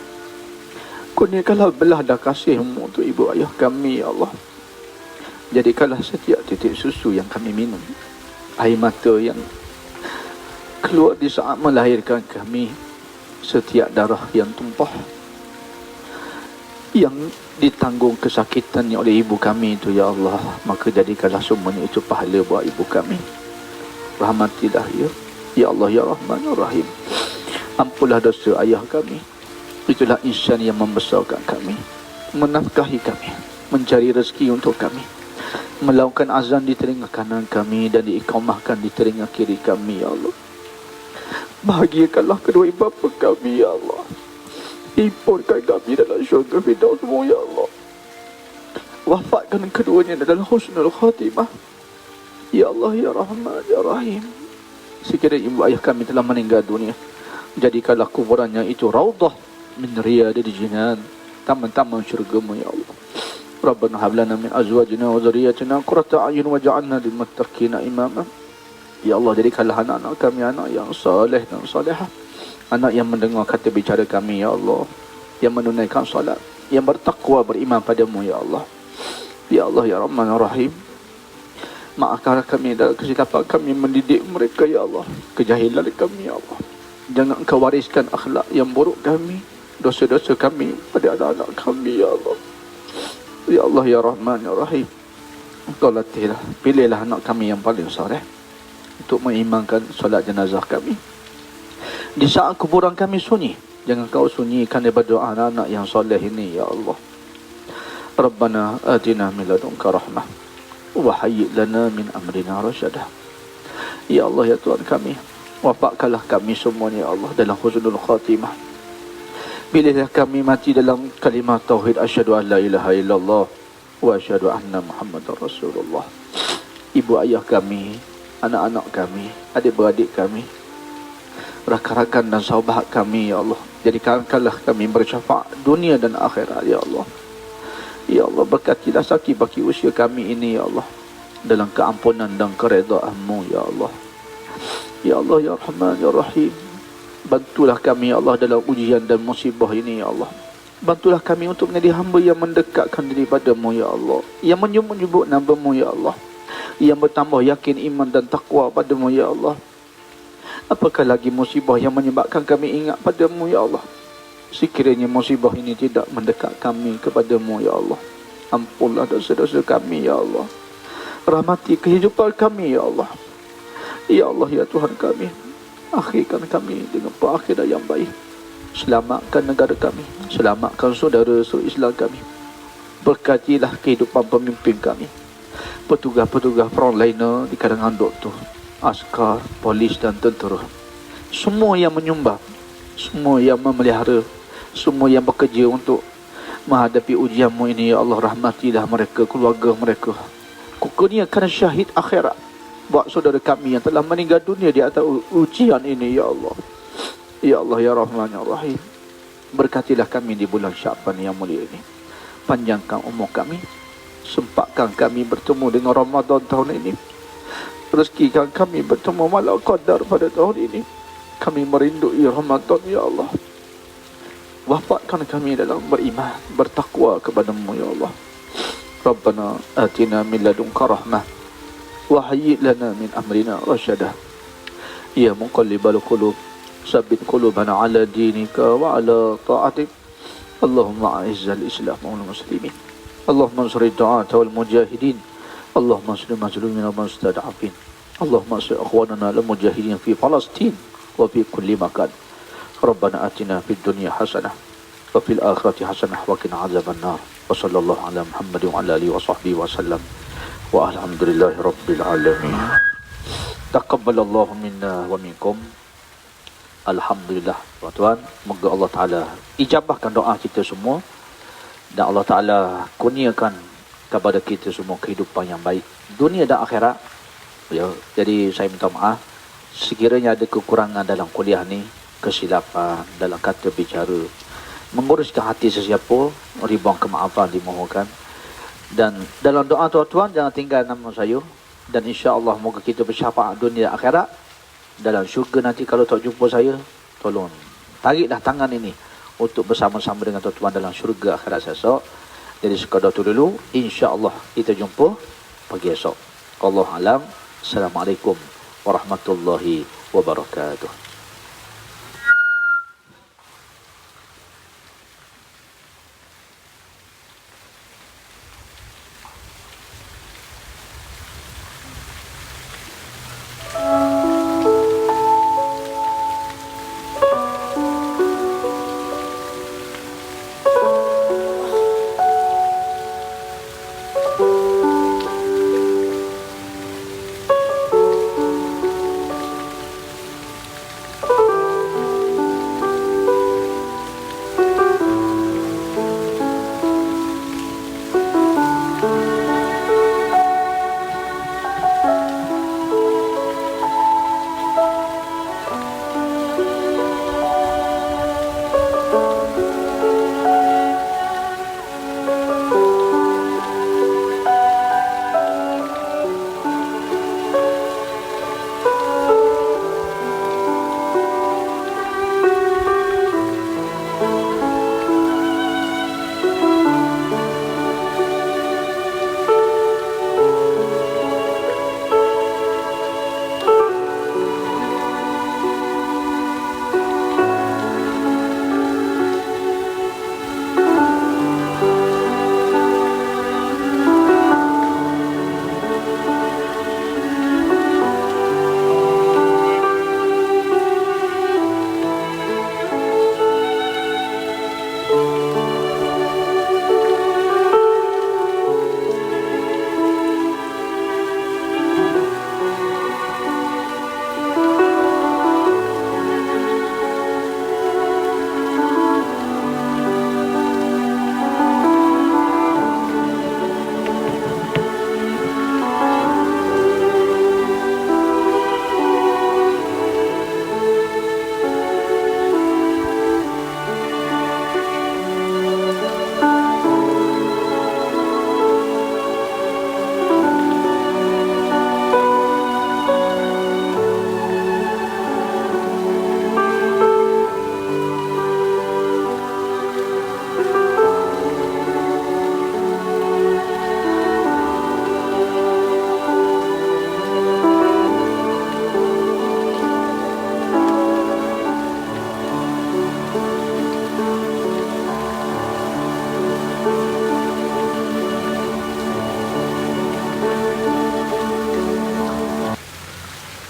[SPEAKER 1] Kurniakanlah belah dan kasih-Mu untuk ibu ayah kami ya Allah. Jadikanlah setiap titik susu yang kami minum, air mata yang keluar di saat melahirkan kami, setiap darah yang tumpah, yang ditanggung kesakitannya oleh ibu kami itu ya Allah, maka jadikanlah semuanya itu pahala buat ibu kami. Rahmatilah ya Allah ya Rahman ya Rahim. Ampunlah dosa ayah kami. Itulah insan yang membesarkan kami, menafkahi kami, mencari rezeki untuk kami, melakukan azan di telinga kanan kami dan diiqamahkan di telinga kiri kami ya Allah. Bahagiakanlah kedua ibu bapa kami, ya Allah. Himpunkan kami dalam syurga Firdausmu, ya Allah. Wafatkan keduanya dalam husnul khatimah. Ya Allah, ya Rahman, ya Rahim. Sekiranya ibu ayah kami telah meninggal dunia, jadikanlah kuburannya itu raudah min riyadil jinan, taman-taman syurgamu, ya Allah. Rabbana hab lana min azwajina wa dzurriyyatina qurrata a'yun waj'alna lil muttaqina imama. Ya Allah, jadikanlah anak-anak kami anak yang saleh dan salihah, anak yang mendengar kata bicara kami, ya Allah, yang menunaikan salat, yang bertakwa beriman padamu, ya Allah. Ya Allah, ya Rahman, ya Rahim. Maafkanlah kami dalam kesilapan kami mendidik mereka, ya Allah. Kejahilan kami, ya Allah. Jangan Engkau wariskan akhlak yang buruk kami, dosa-dosa kami pada anak-anak kami, ya Allah. Ya Allah, ya Rahman, ya Rahim. Engkau latihlah, pilihlah anak kami yang paling soleh untuk mengimankan solat jenazah kami. Di saat kuburan kami sunyi, jangan Kau sunyikan daripada doa anak-anak yang soleh ini, ya Allah. Rabbana atina min ladunka rahmah wa hayyi' lana min amrina rasyadah. Ya Allah, ya Tuhan kami, wafatkanlah kami semuanya, ya Allah, dalam husnul khatimah. Pilihlah kami mati dalam kalimat tauhid asyhadu an la ilaha illallah wa asyhadu anna muhammadar rasulullah. Ibu ayah kami, anak-anak kami, adik-beradik kami, rakan-rakan dan sahabat kami, ya Allah, jadikanlah kami bersyafaat dunia dan akhirat, ya Allah. Ya Allah, berkatilah sakit bagi usia kami ini, ya Allah, dalam keampunan dan keredaan-Mu, ya Allah. Ya Allah, ya Rahman, ya Rahim. Bantulah kami, ya Allah, dalam ujian dan musibah ini, ya Allah. Bantulah kami untuk menjadi hamba yang mendekatkan diri padamu, ya Allah, yang menyebut nama-Mu, ya Allah, yang bertambah yakin iman dan taqwa padamu, ya Allah. Apakah lagi musibah yang menyebabkan kami ingat padamu, ya Allah? Sekiranya musibah ini tidak mendekat kami kepadamu, ya Allah, ampunlah dosa-dosa kami, ya Allah. Rahmati kehidupan kami, ya Allah. Ya Allah, ya Tuhan kami, akhirkan kami dengan perakhiran yang baik. Selamatkan negara kami, selamatkan saudara-saudara Islam kami. Berkatilah kehidupan pemimpin kami, petugas-petugas frontliner di kalangan doktor, askar, polis dan tentera. Semua yang menyumbang, semua yang memelihara, semua yang bekerja untuk menghadapi ujian-Mu ini, ya Allah, rahmatilah mereka, keluarga mereka. Kurniakan syahid akhirat buat saudara kami yang telah meninggal dunia di atas ujian ini, ya Allah. Ya Allah, ya Rahman, ya Rahim. Berkatilah kami di bulan Syaban yang mulia ini. Panjangkan umur kami, sempatkan kami bertemu dengan Ramadan tahun ini. Rezekikan kami bertemu malam qadar pada tahun ini. Kami merindui Ramadan, ya Allah. Wafatkan kami dalam beriman, bertakwa kepada-Mu, ya Allah. Rabbana atina min ladunka rahmah wa hayyi' lana min amrina rasyadah. Ya muqallibal qulub, sabbit qulubana ala dinika wa ala ta'atik. Allahumma a'izzal islam wal muslimin. Allahumma ansur ad-du'ata wal mujahidin. Allahumma ansur mazlumin wa mustad'afin. Allahumma ansur akhwanana al mujahidin fi Palestin wa fi kulli makan. Rabbana atina fid dunya hasanah wa fil akhirati hasanah wa qina azaban nar. Wa sallallahu ala Muhammad wa ala alihi wa sahbihi wa sallam. Wa alhamdulillahi rabbil alamin. Taqabbalallahu minna wa minkum. Alhamdulillah, tuan-tuan, semoga Allah Taala ijabahkan doa kita semua dan Allah Taala kurniakan kepada kita semua kehidupan yang baik dunia dan akhirat. Ya, jadi saya minta maaf sekiranya ada kekurangan dalam kuliah ni, kesilapan dalam kata bicara, menguruskan hati sesiapa, ribuan kemaafan dimohonkan. Dan dalam doa tuan-tuan jangan tinggal nama saya, dan insya-Allah moga kita bersyafaat dunia dan akhirat. Dalam syurga nanti kalau tak jumpa saya, tolong tariklah tangan ini untuk bersama-sama dengan tuan-tuan dalam syurga akhirat esok. Jadi sekadar tu dulu, insya-Allah kita jumpa pagi esok. Wallahu alam. Assalamualaikum warahmatullahi wabarakatuh.